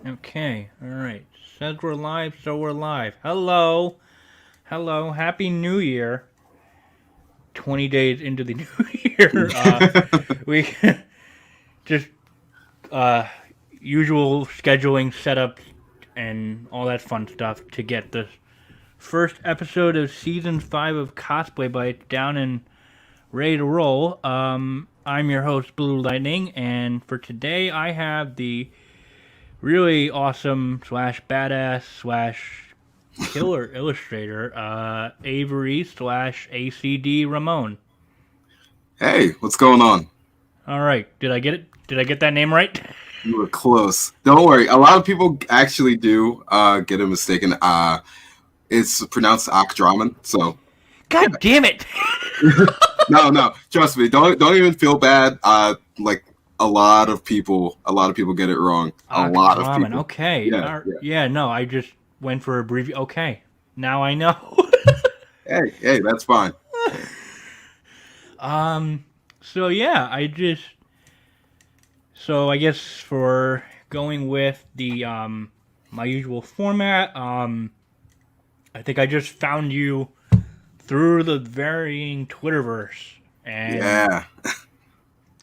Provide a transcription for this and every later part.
Okay, alright. Says we're live, so we're live. Hello. Hello. Happy New Year. 20 days into the new year. We just, uh, usual scheduling setups and all that fun stuff to get the first episode of season 5 of Cosplay Bites down and ready to roll. I'm your host, Blue Lightning, and for today I have the really awesome slash badass slash killer illustrator, Avery slash ACDramon. Hey, what's going on? All right, did I get it? Did I get that name right? You were close. Don't worry. A lot of people actually do get it mistaken. It's pronounced ACDramon. So God damn it! no. Trust me. Don't even feel bad. Like a lot of people get it wrong. A lot of ACDramon. people. Okay. Yeah, yeah. Yeah. No, I just went for a brief. Okay. Now I know. Hey, that's fine. So yeah, So I guess for going with the my usual format, I think I just found you through the varying Twitterverse and Yeah.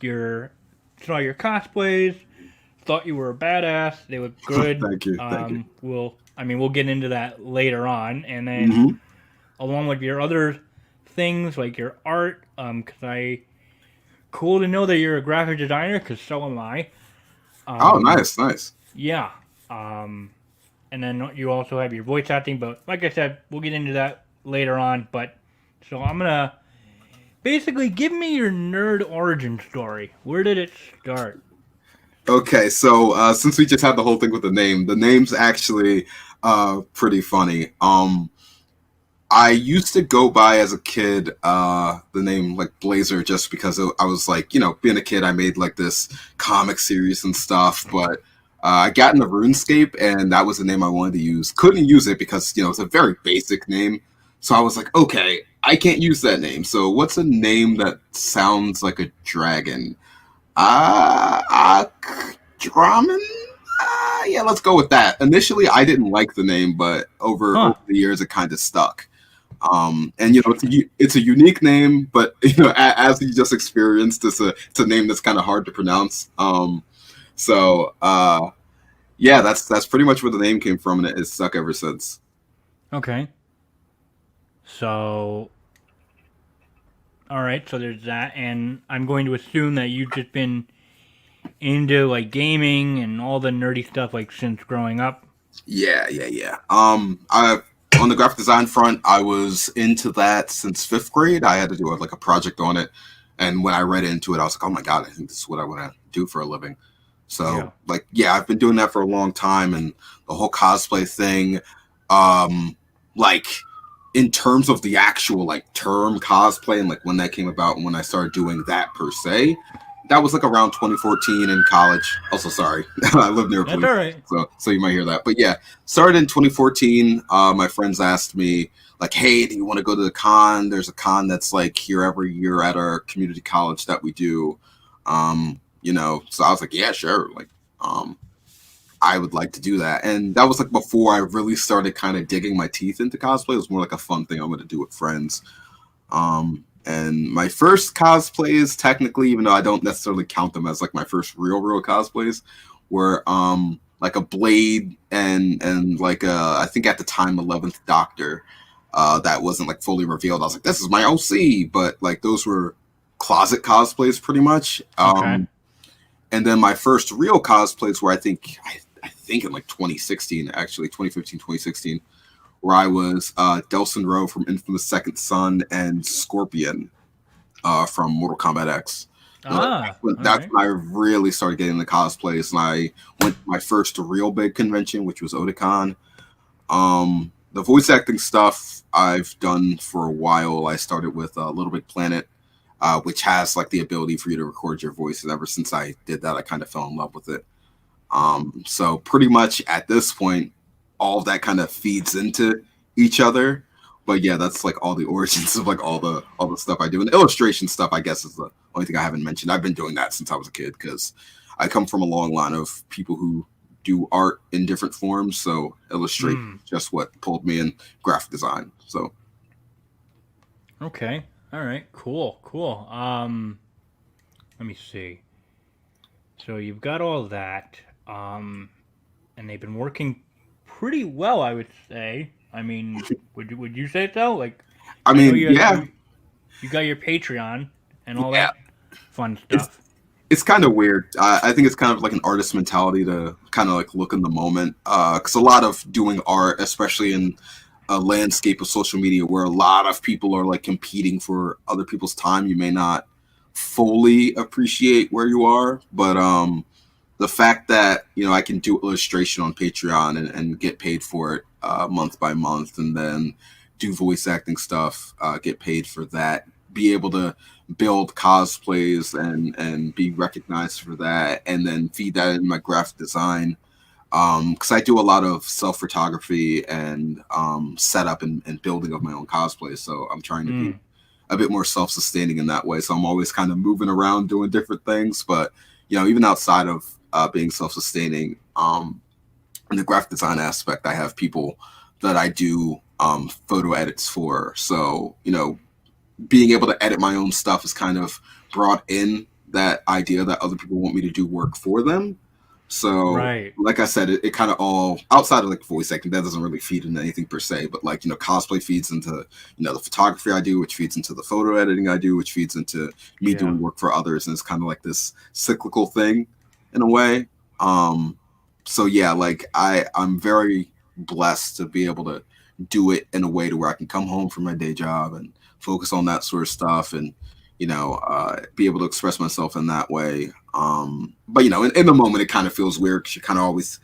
your saw your cosplays, thought you were a badass. They look good. Thank you. We'll get into that later on, and then Hmm. along with your other things like your art, because I cool to know that you're a graphic designer, because so am I. Oh, Um, nice. yeah. Um, and then you also have your voice acting, but like I said, we'll get into that later on. But so I'm gonna basically give me your nerd origin story. Where did it start? Okay, so since we just had the whole thing with the name's actually pretty funny. I used to go by as a kid the name like Blazer just because I was like, being a kid, I made like this comic series and stuff. But I got into RuneScape, and that was the name I wanted to use. Couldn't use it because it's a very basic name. So I was like, okay, I can't use that name. So what's a name that sounds like a dragon? Draman? Yeah, let's go with that. Initially, I didn't like the name, but over Huh. the years, it kind of stuck. And it's a unique name, but as you just experienced, it's a name that's kind of hard to pronounce. So yeah, that's pretty much where the name came from, and it's stuck ever since. Okay. So, all right. So there's that, and I'm going to assume that you've just been into like gaming and all the nerdy stuff like since growing up. Yeah. I On the graphic design front, I was into that since fifth grade. I had to do like a project on it, and when I read into it, I was like, oh my god, I think this is what I want to do for a living. Yeah. So, like, yeah, I've been doing that for a long time, and the whole cosplay thing, um, like, in terms of the actual like term cosplay and like when that came about and when I started doing that per se, that was like around 2014 in college. Also, sorry, I live near a That's police, all right. so you might hear that. But yeah, started in 2014. My friends asked me like, "Hey, do you want to go to the con? There's a con that's like here every year at our community college that we do." So I was like, "Yeah, sure." Like, um, I would like to do that. And that was like before I really started kind of digging my teeth into cosplay. It was more like a fun thing I'm going to do with friends. And my first cosplays, technically, even though I don't necessarily count them as like my first real cosplays, were like a Blade and like I think at the time 11th Doctor. That wasn't like fully revealed. I was like, this is my OC, but like those were closet cosplays pretty much. Okay. And then my first real cosplays were I think in like 2016, actually 2015, 2016, where I was Delson Rowe from Infamous Second Son and Scorpion from Mortal Kombat X. All That's right. when I really started getting into cosplays, and I went to my first real big convention, which was Otakon. The voice acting stuff I've done for a while. I started with Little Big Planet, which has like the ability for you to record your voice. And ever since I did that, I kind of fell in love with it. So pretty much at this point, all of that kind of feeds into each other. But yeah, that's like all the origins of like all the stuff I do. And the illustration stuff, I guess, is the only thing I haven't mentioned. I've been doing that since I was a kid because I come from a long line of people who do art in different forms. So illustrate Mm. just what pulled me in graphic design. So Okay. All right. Cool. Cool. Let me see. So you've got all that, and they've been working pretty well, I would say. I mean, would you say so? Like, I I know mean, yeah, you got your Patreon and all yeah. that fun It's stuff. it's kind of weird. I think it's kind of like an artist mentality to kind of like look in the moment. Because a lot of doing art, especially in a landscape of social media where a lot of people are like competing for other people's time, you may not fully appreciate where you are. But the fact that I can do illustration on Patreon and get paid for it month by month, and then do voice acting stuff, get paid for that, be able to build cosplays and be recognized for that, and then feed that in my graphic design. Because I do a lot of self photography and setup and building of my own cosplays, so I'm trying to be Mm. a bit more self sustaining in that way. So I'm always kind of moving around doing different things, but even outside of being self sustaining, in the graphic design aspect, I have people that I do photo edits for. So being able to edit my own stuff has kind of brought in that idea that other people want me to do work for them. So, Right. like I said, it kind of all outside of like voice acting, that doesn't really feed into anything per se, but like, cosplay feeds into, the photography I do, which feeds into the photo editing I do, which feeds into me Yeah. doing work for others. And it's kind of like this cyclical thing in a way. So yeah, like I'm very blessed to be able to do it in a way to where I can come home from my day job and focus on that sort of stuff, and be able to express myself in that way. But in the moment, it kind of feels weird because you're kind of always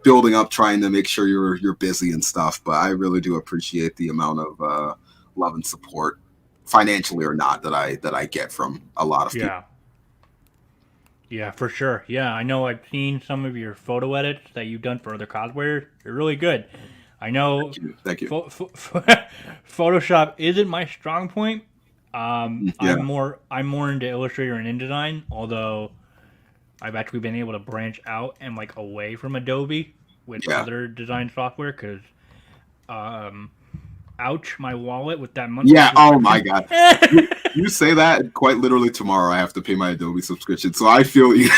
building up, trying to make sure you're busy and stuff. But I really do appreciate the amount of love and support, financially or not, that I get from a lot of people. Yeah. Yeah, for sure. Yeah, I know I've seen some of your photo edits that you've done for other cosplayers. They're really good. I know Thank you. Photoshop isn't my strong point. Yeah, I'm more into Illustrator and InDesign, although I've actually been able to branch out and like away from Adobe with yeah. other design software because, um, ouch, my wallet with that monthly Yeah. Oh my subscription. God. You say that, and quite literally tomorrow I have to pay my Adobe subscription. So I feel you.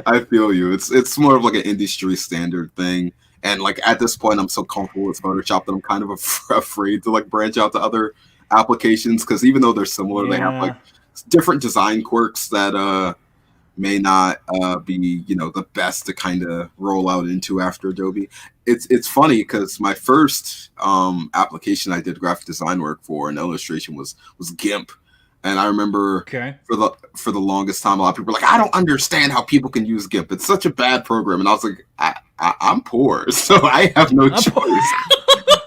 I feel you. It's more of like an industry standard thing. And like at this point, I'm so comfortable with Photoshop that I'm kind of afraid to like branch out to other applications, because even though they're similar, they have like Yeah. different design quirks that may not be the best to kind of roll out into after Adobe. It's funny because my first application I did graphic design work for and illustration was GIMP, and I remember Okay. for the longest time a lot of people were like, I don't understand how people can use GIMP. It's such a bad program, and I was like, I'm poor, so I have no I'm choice.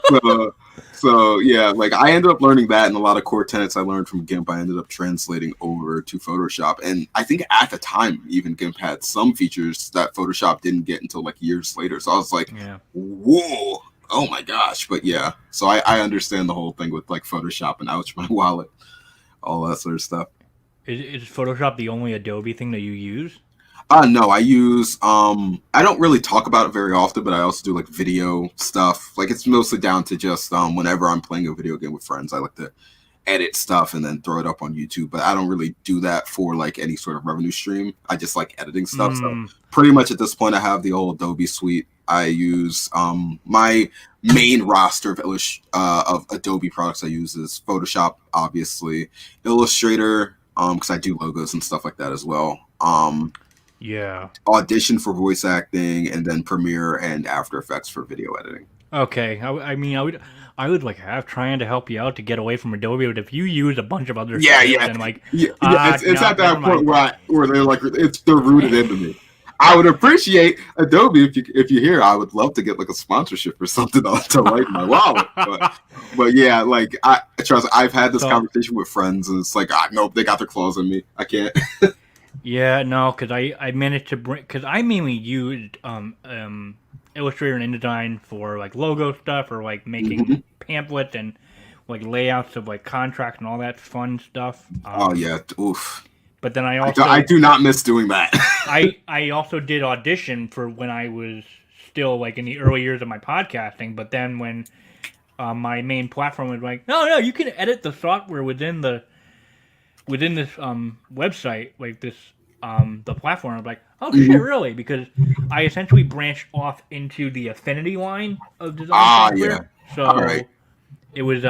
So, so yeah, like I ended up learning that, and a lot of core tenets I learned from GIMP I ended up translating over to Photoshop. And I think at the time, even GIMP had some features that Photoshop didn't get until like years later. So I was like, yeah. whoa, oh my gosh. But yeah, so I understand the whole thing with like Photoshop and ouch my wallet, all that sort of stuff. Is Photoshop the only Adobe thing that you use? No, I use I don't really talk about it very often, but I also do like video stuff. Like it's mostly down to just whenever I'm playing a video game with friends, I like to edit stuff and then throw it up on YouTube. But I don't really do that for like any sort of revenue stream. I just like editing stuff. So Mm, pretty much at this point I have the whole Adobe suite. I use my main roster of Adobe products I use is Photoshop, obviously, Illustrator, because I do logos and stuff like that as well. yeah. Audition for voice acting, and then Premiere and After Effects for video editing. Okay. I mean, I would like have trying to help you out to get away from Adobe, but if you use a bunch of other Yeah, scripts yeah, and like, yeah. It's no, at never that point mind. where they're like they're rooted into me. I would appreciate Adobe if you hear. I would love to get like a sponsorship or something to light my wallet. But yeah, like I trust. I've had this So conversation with friends, and it's like, nope, they got their claws in me. I can't. yeah, no, because I managed to bring because I mainly used Illustrator and InDesign for like logo stuff or like making Mhm. pamphlets and like layouts of like contracts and all that fun stuff. Oh yeah, oof. But then I I do not miss doing that. I also did audition for when I was still like in the early years of my podcasting. But then when my main platform was like, no, you can edit the software within this website, like this the platform. I'm like, oh shit, really? Because I essentially branched off into the Affinity line of design software. Yeah. So All right. it was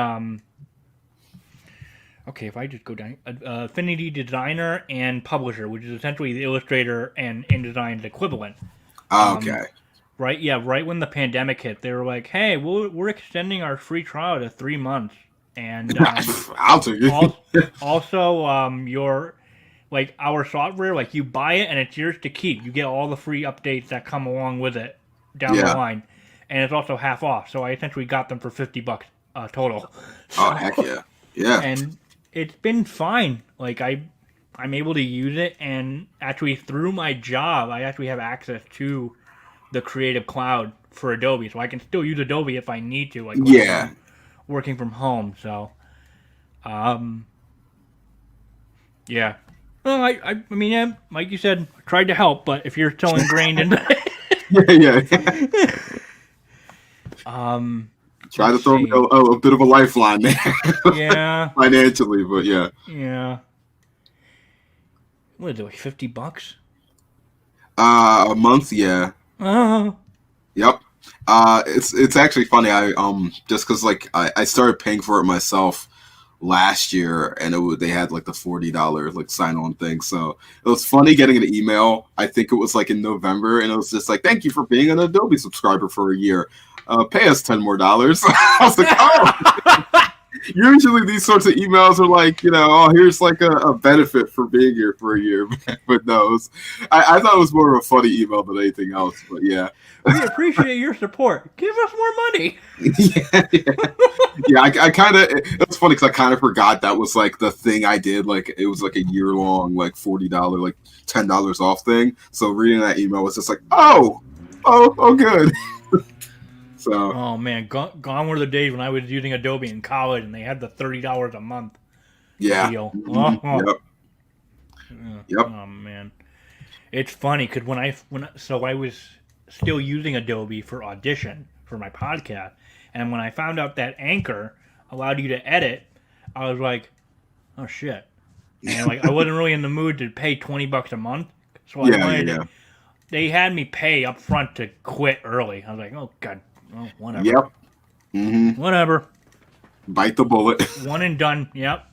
okay, if I just go down, Affinity Designer and Publisher, which is essentially the Illustrator and InDesign's equivalent. Okay. Right? Yeah, right when the pandemic hit, they were like, hey, we're extending our free trial to 3 months. And I'll take it. also, your, like, our software, like, you buy it and it's yours to keep. You get all the free updates that come along with it down the line. And it's also half off. So I essentially got them for $50 total. Oh, heck yeah. Yeah. And it's been fine. Like I'm able to use it, and actually through my job, I actually have access to the Creative Cloud for Adobe, so I can still use Adobe if I need to. Like when I'm working from home. So, yeah. Well, I mean, yeah, like you said, I tried to help, but if you're so ingrained in, yeah. Try to throw me a bit of a lifeline there. Yeah. Financially, but yeah. Yeah. What is it, like $50? A month, yeah. Oh. Yep. It's actually funny. I just because like I started paying for it myself last year, and they had like the $40 like sign on thing. So it was funny getting an email. I think it was like in November, and it was just like, thank you for being an Adobe subscriber for a year. Pay us $10 more. I was like, oh. Usually these sorts of emails are like, oh, here's like a benefit for being here for a year. But no, I thought it was more of a funny email than anything else. But yeah. We appreciate your support. Give us more money. Yeah. I kind of, it was funny because I kind of forgot that was like the thing I did. Like it was like a year long, like $40, like $10 off thing. So reading that email was just like, oh, good. So. Oh man, gone were the days when I was using Adobe in college and they had the $30 a month deal. Mm-hmm. Yep. Oh man, it's funny because when I was still using Adobe for Audition for my podcast, and when I found out that Anchor allowed you to edit, I was like, oh shit, and like I wasn't really in the mood to pay $20 a month, so I wanted to. They had me pay up front to quit early. I was like, oh god. Oh, whatever. Yep. Mm-hmm. Whatever. Bite the bullet. One and done. Yep.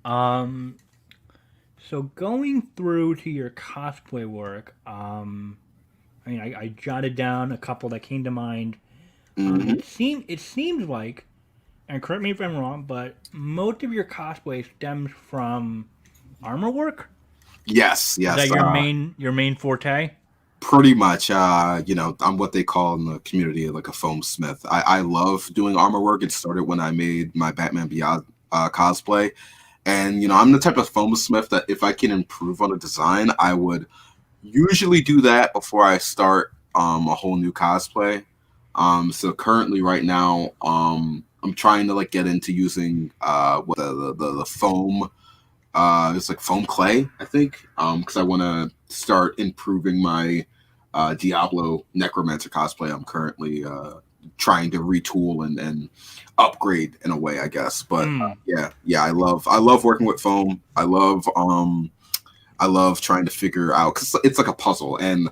So going through to your cosplay work, I mean, I jotted down a couple that came to mind. It seems like, and correct me if I'm wrong, but most of your cosplay stems from armor work. Yes. Is that your main forte? Pretty much, I'm what they call in the community like a foam smith. I love doing armor work. It started when I made my Batman Beyond cosplay. And, I'm the type of foam smith that if I can improve on a design, I would usually do that before I start a whole new cosplay. So currently right now, I'm trying to like get into using the foam. It's like foam clay, I think, because I want to start improving my Diablo Necromancer cosplay. I'm currently trying to retool and upgrade in a way, I guess. But yeah, I love working with foam. I love trying to figure out because it's like a puzzle. And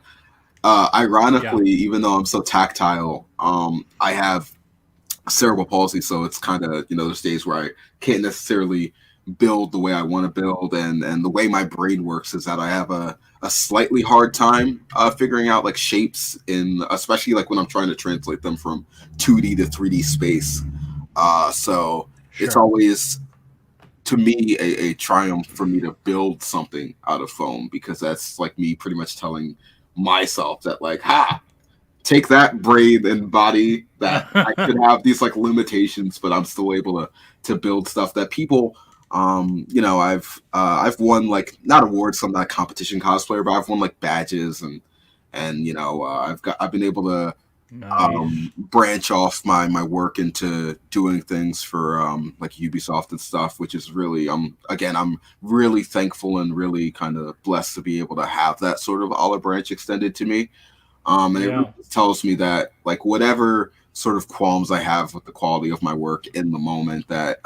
ironically, even though I'm so tactile, I have cerebral palsy, so it's kind of there's days where I can't necessarily build the way I want to build, and the way my brain works is that I have a slightly hard time figuring out like shapes especially like when I'm trying to translate them from 2D to 3D space. So it's always to me a triumph for me to build something out of foam, because that's like me pretty much telling myself that like, take that brain and body that I could have these like limitations, but I'm still able to build stuff that people I've won like not awards, I'm not a competition cosplayer, but I've won like badges and I've been able to Nice. branch off my work into doing things for like Ubisoft and stuff, which is really again I'm really thankful and really kind of blessed to be able to have that sort of olive branch extended to me. And it really Yeah. tells me that like whatever sort of qualms I have with the quality of my work in the moment, that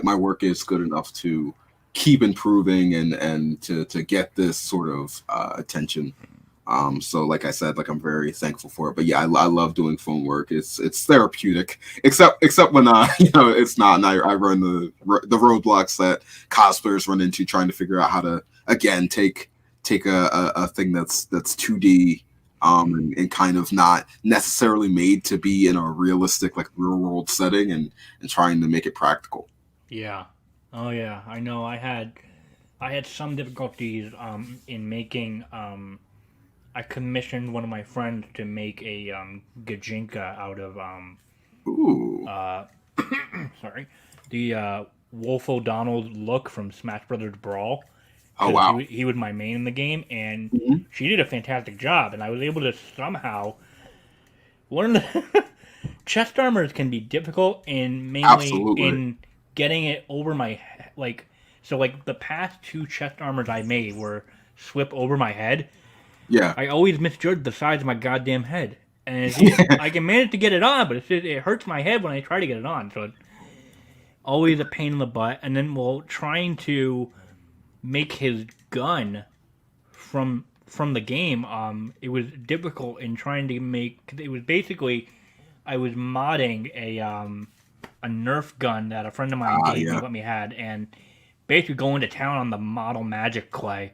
my work is good enough to keep improving and to get this sort of attention. So like I said, like I'm very thankful for it. But yeah, I love doing phone work. It's therapeutic, except when it's not. And I run the roadblocks that cosplayers run into trying to figure out how to again take a thing that's 2D and kind of not necessarily made to be in a realistic like real world setting and trying to make it practical. Yeah. Oh yeah. I know. I had some difficulties in making I commissioned one of my friends to make a Gajinka out of Ooh. uh sorry, the Wolf O'Donnell look from Smash Brothers Brawl, Oh because wow. he was my main in the game, and Mhm. she did a fantastic job, and I was able to somehow one of the chest armors can be difficult, and mainly Absolutely. in getting it over my like so like the past two chest armors I made were swip over my head. Yeah. I always misjudge the size of my goddamn head, and I can manage to get it on, but it hurts my head when I try to get it on. So it's always a pain in the butt. And then while trying to make his gun from the game, it was difficult in trying to make. Cause it was basically I was modding a Nerf gun that a friend of mine gave me, Yeah. let me had, and basically going to town on the model magic clay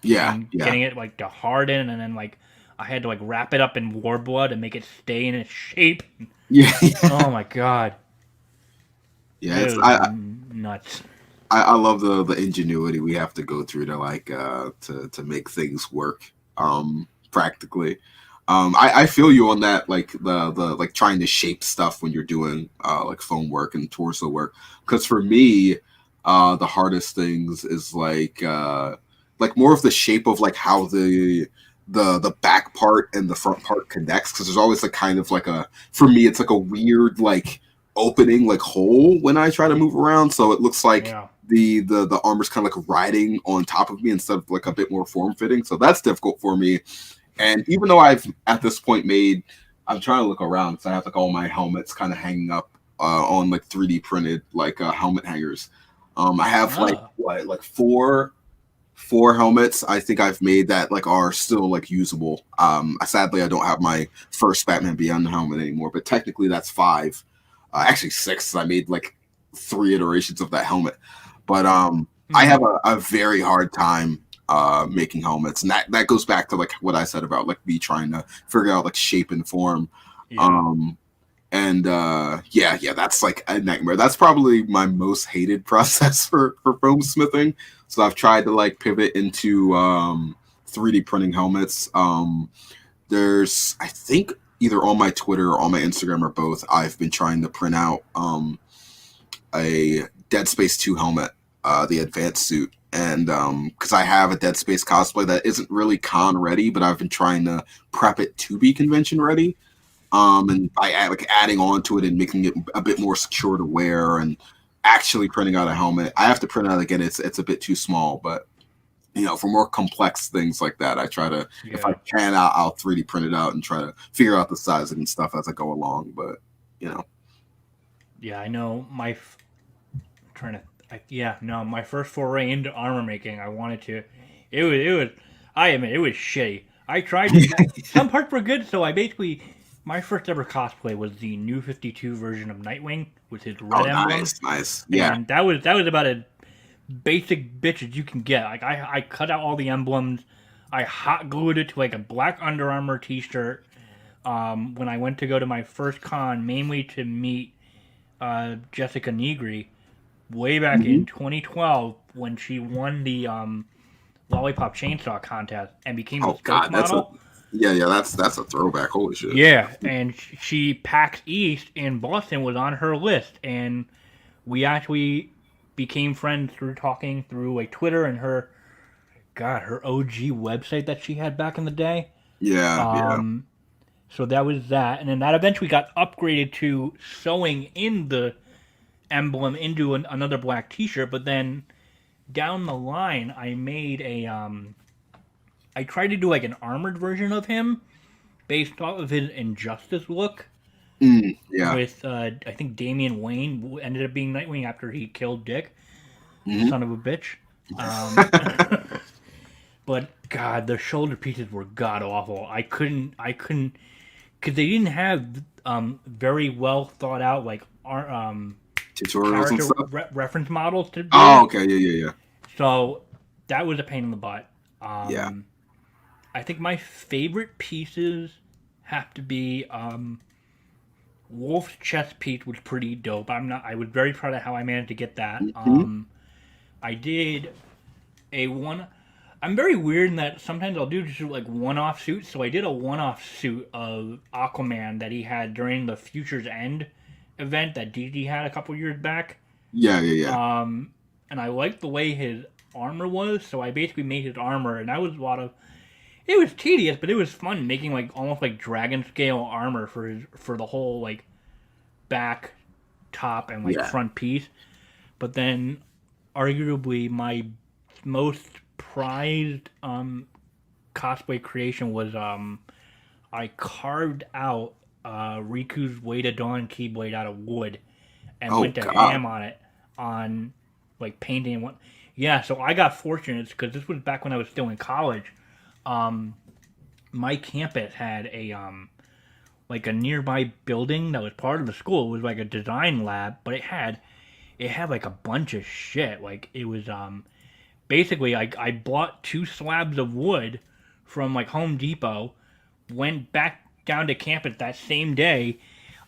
Yeah. and Yeah. getting it like to harden, and then like I had to like wrap it up in warblood and make it stay in its shape. Yeah. Oh my god, Yeah. it It's was nuts. I love the ingenuity we have to go through to like to make things work practically. I feel you on that, like the like trying to shape stuff when you're doing like phone work and torso work, because for me the hardest things is like more of the shape of like how the back part and the front part connects, because there's always like kind of like a, for me it's like a weird like opening like hole when I try to move around, so it looks like Yeah, the armor's kind of like riding on top of me instead of like a bit more form fitting. So that's difficult for me. And even though I've at this point made, I'm trying to look around because I have like all my helmets kind of hanging up on like 3D printed like helmet hangers. I have like oh what like four helmets I think I've made that like are still like usable. Sadly I don't have my first Batman Beyond helmet anymore, but technically that's five. Actually six. I made like three iterations of that helmet. But I have mm, a very hard time making helmets, and that goes back to like what I said about like me trying to figure out like shape and form. yeah, Um, and yeah, that's like a nightmare. That's probably my most hated process for foam smithing. So I've tried to like pivot into 3D printing helmets. There's I think either on my Twitter or on my Instagram or both, I've been trying to print out a Dead Space 2 helmet, the advanced suit. And because I have a Dead Space cosplay that isn't really con ready, but I've been trying to prep it to be convention ready. And by like adding on to it and making it a bit more secure to wear and actually printing out a helmet. I have to print out again. It's a bit too small, but for more complex things like that, I try to, if I yeah, can, I'll 3D print it out and try to figure out the sizing and stuff as I go along. But you know, yeah. I know trying to. Yeah, no, my first foray into armor making, I wanted to. It was. I admit it was shitty. I tried to. Some parts were good, so I basically. My first ever cosplay was the New 52 version of Nightwing with his oh, red emblem, nice, nice, yeah, and that was about as basic bitch as you can get. Like I cut out all the emblems, I hot glued it to like a black Under Armour T-shirt. When I went to go to my first con, mainly to meet Jessica Negri, way back hmm in 2012 when she won the Lollipop Chainsaw contest and became the oh God, spokesmodel. yeah, that's a throwback. Holy shit. Yeah, and she PAX East in Boston was on her list, and we actually became friends through talking through like Twitter and her OG website that she had back in the day. Yeah, yeah. Um, So that was that, and then that eventually got upgraded to sewing in the emblem into another black T-shirt. But then down the line, I made I tried to do like an armored version of him based off of his Injustice look. Yeah. With I think Damian Wayne ended up being Nightwing after he killed Dick, Hmm. son of a bitch. Um, but God, the shoulder pieces were god awful. I couldn't, because they didn't have very well thought out like Tutorials and character stuff. reference models to Oh, build. okay. Yeah, yeah, yeah. So that was a pain in the butt. Yeah. I think my favorite pieces have to be Wolf's chest piece was pretty dope. I was very proud of how I managed to get that. Hmm. I did a one. I'm very weird in that sometimes I'll do just like one-off suits. So I did a one-off suit of Aquaman that he had during the Future's End event that DD had a couple years back. Yeah, yeah, yeah. And I liked the way his armor was, so I basically made his armor, and that was a lot of. It was tedious, but it was fun making like almost like dragon scale armor for the whole like back, top, and like Yeah. front piece. But then, arguably, my most prized cosplay creation was I carved out Riku's Way to Dawn Keyblade out of wood and Oh went to God. ham on it on like painting and what. Yeah, so I got fortunate because this was back when I was still in college. My campus had a like a nearby building that was part of the school. It was like a design lab, but it had like a bunch of shit. Like it was basically I bought two slabs of wood from like Home Depot, went back down to campus that same day.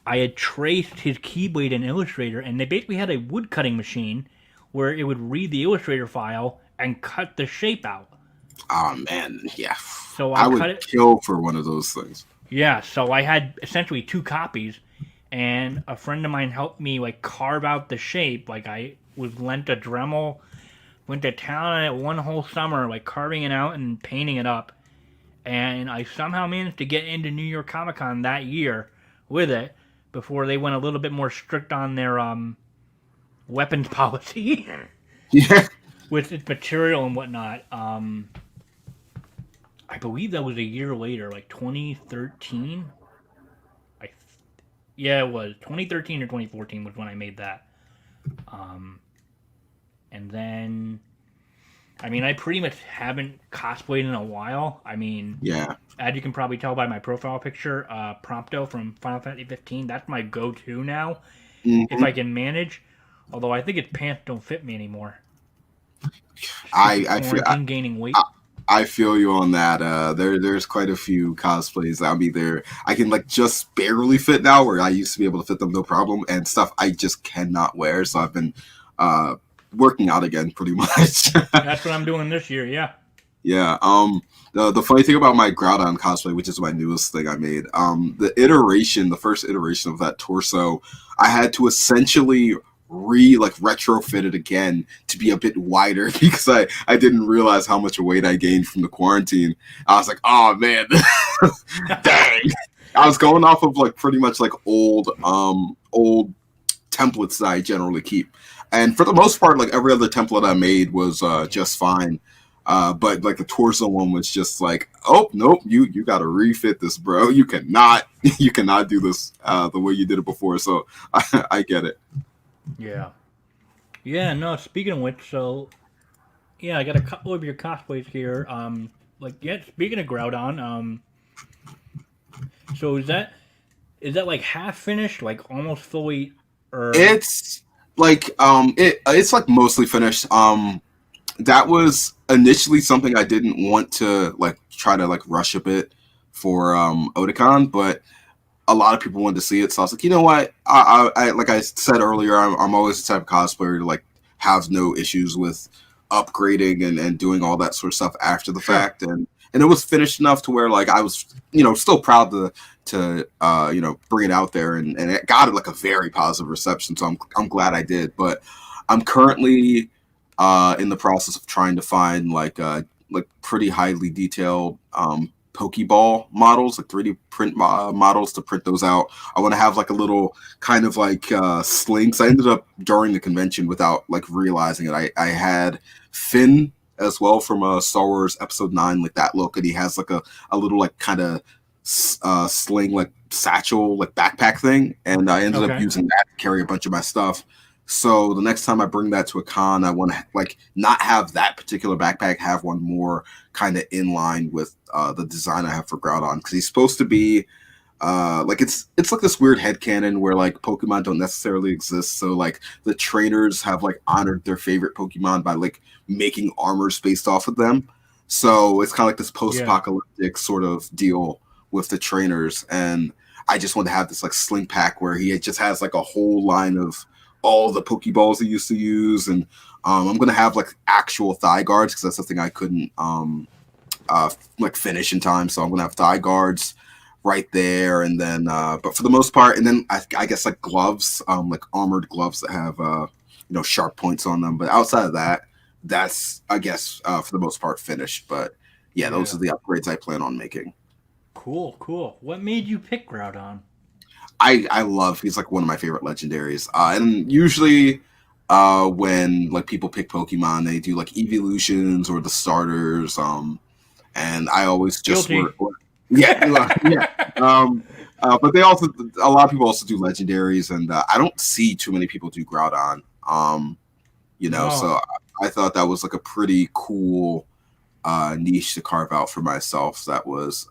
I had traced his Keyblade in Illustrator, and they basically had a wood cutting machine where it would read the Illustrator file and cut the shape out. Oh man. Yeah. So I I would cut it. kill for one of those things. Yeah, so I had essentially two copies, and a friend of mine helped me like carve out the shape. Like I was lent a Dremel, went to town on it one whole summer, like carving it out and painting it up. And I somehow managed to get into New York Comic Con that year with it before they went a little bit more strict on their weapons policy Yeah. with its material and whatnot. I believe that was a year later, like 2013. I Yeah, it was 2013 or 2014 was when I made that. And then, I mean, I pretty much haven't cosplayed in a while. I mean, Yeah. as you can probably tell by my profile picture, Prompto from Final Fantasy 15, that's my go-to now, if Hmm. I can manage. Although I think its pants don't fit me anymore. I feel Quarantine, gaining weight. I feel you on that. There's quite a few cosplays that I'm either I can like just barely fit now, where I used to be able to fit them no problem, and stuff I just cannot wear. So I've been uh, working out again, pretty much. That's what I'm doing this year. Yeah. Yeah. The funny thing about my Groudon cosplay, which is my newest thing I made, the first iteration of that torso, I had to essentially retrofit it again to be a bit wider because I didn't realize how much weight I gained from the quarantine. I was like, oh man, dang. I was going off of like pretty much like old templates that I generally keep. And for the most part, like every other template I made was just fine. But like the torso one was just like, oh nope, you got to refit this, bro. You cannot you cannot do this the way you did it before. So I get it. Yeah. Yeah, no, speaking of which, so yeah, I got a couple of your cosplays here. Speaking of Groudon, so is that like half finished, like almost fully, or It's like mostly finished. That was initially something I didn't want to like try to like rush a bit for Otakon, but a lot of people wanted to see it, so I was like, you know what? I like I said earlier, I'm always the type of cosplayer to like have no issues with upgrading and doing all that sort of stuff after the sure? fact, and it was finished enough to where like I was still proud to bring it out there, and it got like a very positive reception, so I'm glad I did. But I'm currently in the process of trying to find like pretty highly detailed Pokeball models, like 3D print models to print those out. I want to have like a little kind of like slings. I ended up during the convention without like realizing it. I had Finn as well from Star Wars Episode 9, like that look, and he has like a little like kind of sling like satchel like backpack thing, and I ended up using that to carry a bunch of my stuff. So the next time I bring that to a con, I want to like not have that particular backpack, have one more kind of in line with the design I have for Groudon, because he's supposed to be like it's like this weird headcanon where like Pokemon don't necessarily exist. So like the trainers have like honored their favorite Pokemon by like making armors based off of them. So it's kind of like this post-apocalyptic sort of deal with the trainers, and I just want to have this like sling pack where he just has like a whole line of all the Pokeballs he used to use, and I'm gonna have like actual thigh guards because that's something I couldn't like finish in time. So I'm gonna have thigh guards right there, and then but for the most part, and then I guess like gloves, like armored gloves that have sharp points on them. But outside of that, that's I guess for the most part finished. But yeah, those are the upgrades I plan on making. Cool. What made you pick Groudon? I love, he's like one of my favorite legendaries, and usually when like people pick Pokemon, they do like evolutions or the starters, and I always just but they also, a lot of people also do legendaries, and I don't see too many people do Groudon, so I thought that was like a pretty cool niche to carve out for myself. That was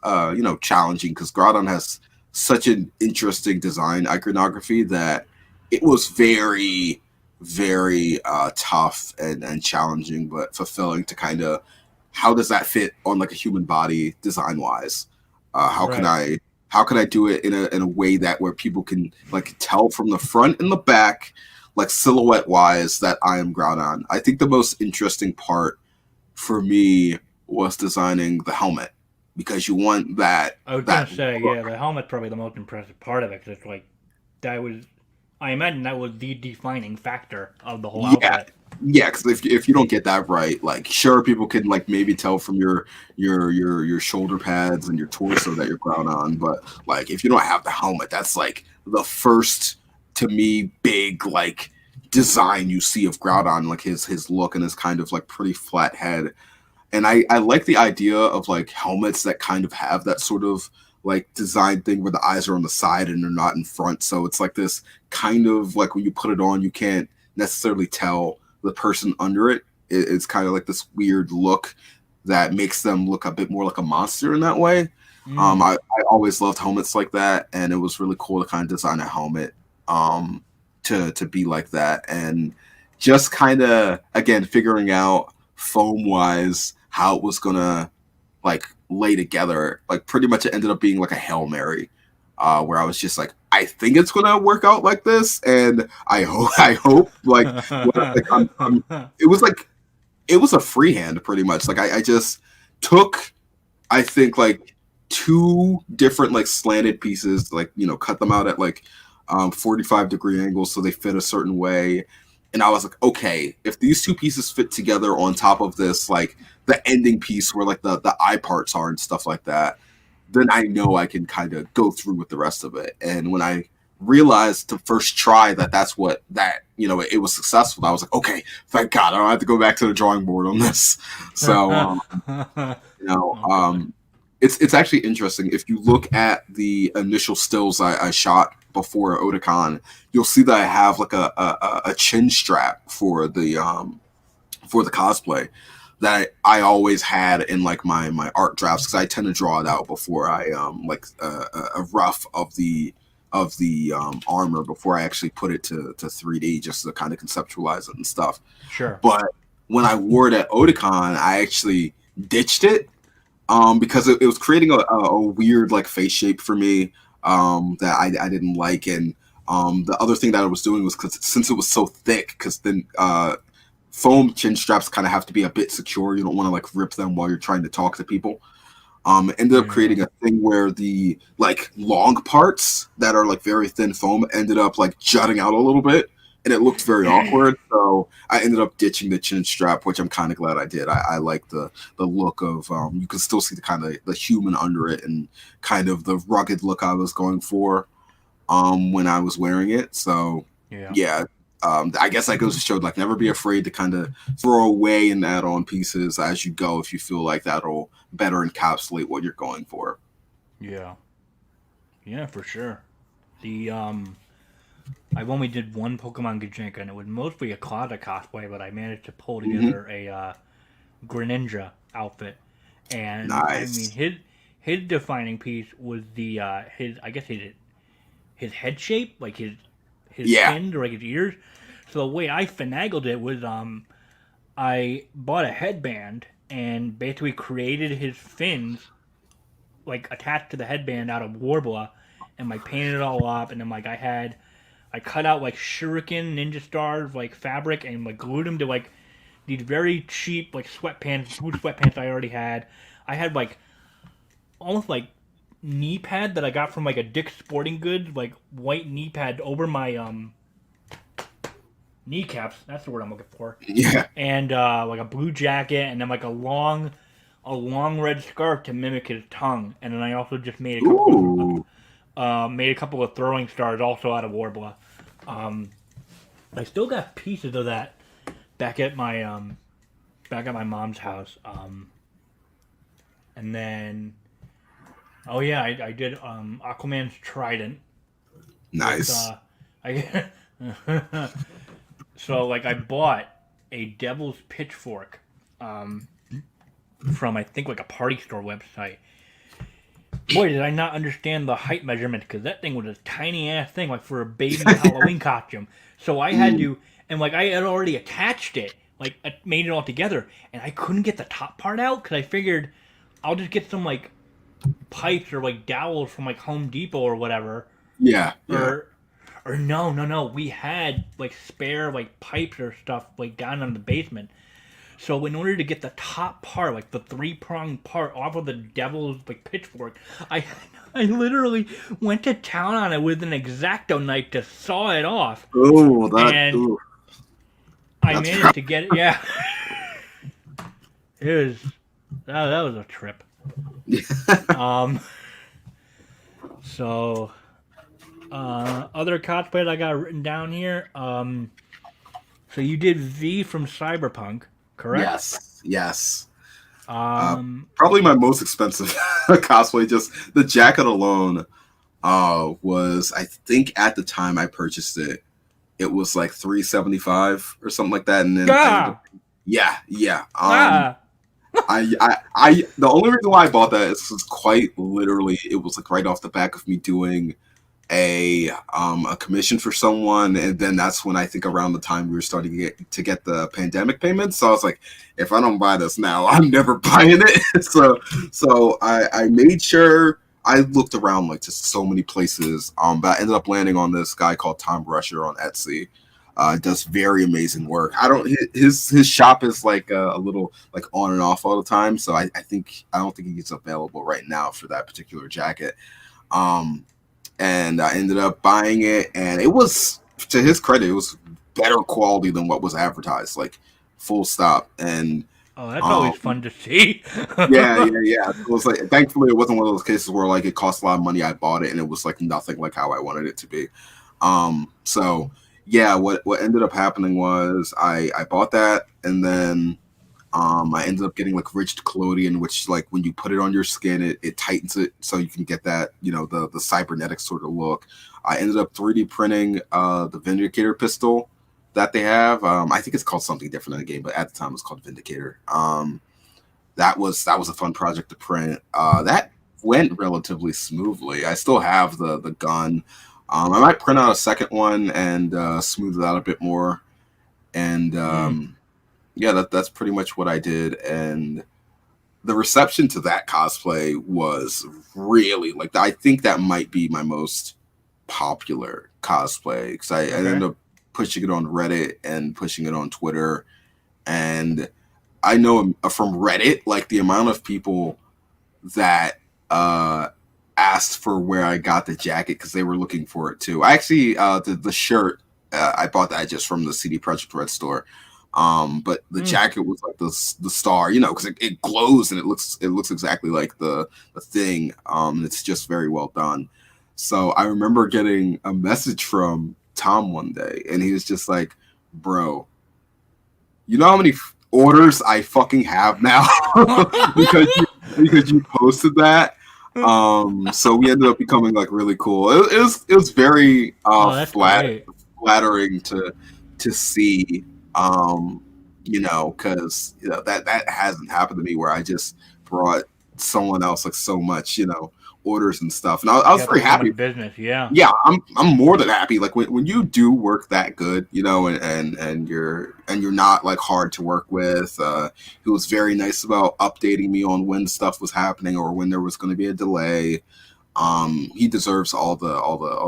challenging, because Groudon has such an interesting design iconography that it was very, very tough and challenging, but fulfilling to kind of, how does that fit on like a human body design wise? How can I do it in a way that where people can like tell from the front and the back, like silhouette wise, that I am Groudon. I think the most interesting part for me was designing the helmet, because you want that. I was gonna say, the helmet's probably the most impressive part of it, because it's like I imagine that was the defining factor of the whole outfit. Yeah, because if you don't get that right, like sure, people can like maybe tell from your shoulder pads and your torso that you're Groudon, but like if you don't have the helmet, that's like the first, to me, big like design you see of Groudon, like his look and his kind of like pretty flat head. And I like the idea of like helmets that kind of have that sort of like design thing where the eyes are on the side and they're not in front. So it's like this kind of like when you put it on, you can't necessarily tell the person under it. It's kind of like this weird look that makes them look a bit more like a monster in that way. I always loved helmets like that, and it was really cool to kind of design a helmet to be like that. And just kind of, again, figuring out foam wise how it was gonna like lay together, like pretty much it ended up being like a Hail Mary, where I was just like, I think it's gonna work out like this, and I hope like, it was a freehand pretty much. Like I just took, I think like 2 different like slanted pieces, like cut them out at like 45-degree angles so they fit a certain way. And I was like, okay, if these 2 pieces fit together on top of this, like the ending piece where like the eye parts are and stuff like that, then I know I can kind of go through with the rest of it. And when I realized the first try that it was successful, I was like, okay, thank God, I don't have to go back to the drawing board on this. So, it's actually interesting. If you look at the initial stills I shot before Otakon, you'll see that I have like a chin strap for the cosplay that I always had in like my art drafts, because I tend to draw it out before I like a rough of the armor before I actually put it to 3D, just to kind of conceptualize it and stuff. Sure. But when I wore it at Otakon, I actually ditched it because it was creating a weird like face shape for me that I didn't like. And the other thing that I was doing was, since it was so thick, because then foam chin straps kind of have to be a bit secure. You don't want to like rip them while you're trying to talk to people. Ended up creating a thing where the like long parts that are like very thin foam ended up like jutting out a little bit, and it looked very awkward. So I ended up ditching the chin strap, which I'm kind of glad I did. I like the look of you can still see the kind of the human under it and kind of the rugged look I was going for when I was wearing it. So yeah. I guess that goes to show, like, never be afraid to kind of throw away and add on pieces as you go if you feel like that'll better encapsulate what you're going for. Yeah. Yeah, for sure. The I've only did one Pokemon Gajinka, and it was mostly a Clouded cosplay, but I managed to pull together a Greninja outfit, and I mean Nice. his defining piece was the his I guess his head shape, like his Yeah. fins or like his ears. So the way I finagled it was I bought a headband and basically created his fins like attached to the headband out of Warbler, and like painted it all up, and then like I cut out like shuriken ninja stars like fabric and like glued them to like these very cheap like sweatpants, boot sweatpants I already had. I had like almost like knee pad that I got from like a Dick's Sporting Goods, like white knee pad over my kneecaps. That's the word I'm looking for. Yeah. And like a blue jacket, and then like a long red scarf to mimic his tongue. And then I also just Ooh. made a couple of throwing stars also out of Warbler. I still got pieces of that back at my mom's house. And then oh yeah, I did Aquaman's trident. With, Nice. I so like I bought a Devil's Pitchfork from I think like a party store website. Boy, did I not understand the height measurement because that thing was a tiny ass thing, like for a baby Halloween costume. So I had to, and like I had already attached it, like I made it all together, and I couldn't get the top part out because I figured I'll just get some like pipes or like dowels from like Home Depot or whatever, Yeah. Yeah. or no, we had like spare like pipes or stuff like down in the basement. So in order to get the top part, like the three pronged part off of the devil's like pitchfork, I I literally went to town on it with an X-Acto knife to saw it off, Oh, that. and Ooh, I that's managed to get it. Yeah, it was that was a trip. Um, so other cosplays I got written down here. So you did V from Cyberpunk, correct? Yes. Yes. Uh, Um, Probably my most expensive cosplay. Just the jacket alone was, I think at the time I purchased it, it was like 375 or something like that, and then I ended ah, up, yeah, yeah. ah. The only reason why I bought that is quite literally it was like right off the back of me doing a commission for someone, and then that's when I think around the time we were starting to get the pandemic payments. So I was like, if I don't buy this now, I'm never buying it. So I made sure I looked around like just so many places. But I ended up landing on this guy called Tom Brusher on Etsy. Does very amazing work. I don't his shop is like a little like on and off all the time. So I don't think he's available right now for that particular jacket. Um, and I ended up buying it, and it was, to his credit, it was better quality than what was advertised, like full stop. And Oh, that's always um, fun to see. yeah. It was like, thankfully, it wasn't one of those cases where like it cost a lot of money. I bought it, and it was like nothing like how I wanted it to be. So yeah, what ended up happening was I bought that, and then I ended up getting like rigid collodion, which like when you put it on your skin, it tightens it so you can get that, the cybernetic sort of look. I ended up 3D printing the Vindicator pistol that they have. I think it's called something different in the game, but at the time it was called Vindicator. That was a fun project to print. That went relatively smoothly. I still have the gun. I might print out a second one and smooth it out a bit more. And Mm, yeah, that's pretty much what I did. And the reception to that cosplay was really like, I think that might be my most popular cosplay because I ended okay. up pushing it on Reddit and pushing it on Twitter. And I know from Reddit, like the amount of people that asked for where I got the jacket because they were looking for it too. I actually the shirt I bought that just from the CD Projekt Red store. But the jacket was like the star, you know, because it glows and it looks exactly like the thing. It's just very well done. So I remember getting a message from Tom one day, and he was just like, "Bro, you know how many orders I fucking have now because you posted that." So we ended up becoming like really cool. It was very flattering to see, you know, because you know that hasn't happened to me where I just brought someone else like so much, you know, orders and stuff, and I was very happy. Business, yeah, I'm more than happy. Like when you do work that good, you know, and you're not like hard to work with. He was very nice about updating me on when stuff was happening or when there was going to be a delay. He deserves all the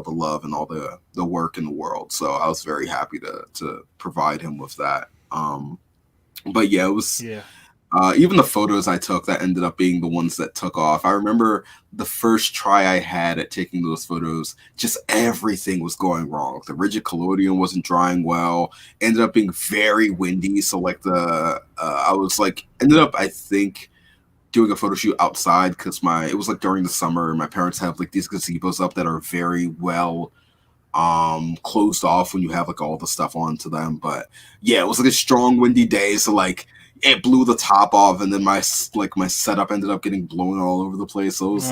love and all the work in the world. So I was very happy to provide him with that. But yeah, it was. Yeah. Even the photos I took that ended up being the ones that took off. I remember the first try I had at taking those photos, just everything was going wrong. The rigid collodion wasn't drying well. Ended up being very windy. So like I was like, ended up, I think, doing a photo shoot outside because it was like during the summer and my parents have like these gazebos up that are very well closed off when you have like all the stuff onto them. But yeah, it was like a strong windy day. So like, it blew the top off, and then my setup ended up getting blown all over the place. So it was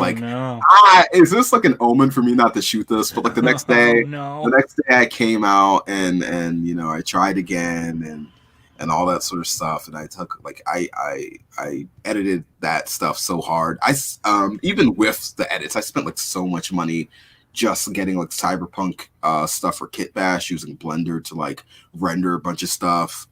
is this like an omen for me not to shoot this? But like the next day, the next day I came out and you know I tried again and all that sort of stuff. And I took like I edited that stuff so hard. Even with the edits, I spent like so much money just getting like Cyberpunk stuff for Kit Bash using Blender to like render a bunch of stuff.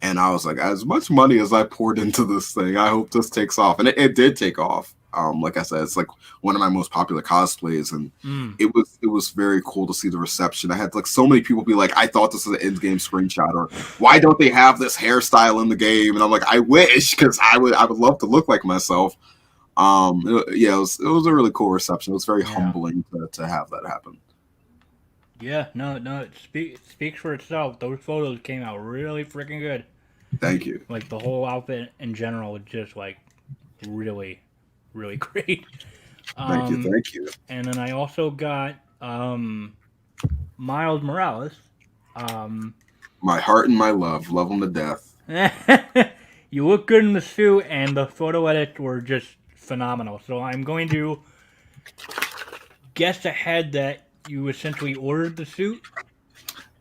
And I was like, as much money as I poured into this thing, I hope this takes off. And it did take off. Like I said, it's like one of my most popular cosplays. And it was very cool to see the reception. I had like so many people be like, I thought this was an in-game screenshot, or why don't they have this hairstyle in the game? And I'm like, I wish, because I would love to look like myself. It was a really cool reception. It was very humbling to have that happen. Yeah, no, it speaks for itself. Those photos came out really freaking good. Thank you. Like the whole outfit in general was just like really, really great. Thank you. And then I also got Miles Morales. My heart and my love him to death. You look good in the suit, and the photo edits were just phenomenal. So I'm going to guess ahead that you essentially ordered the suit.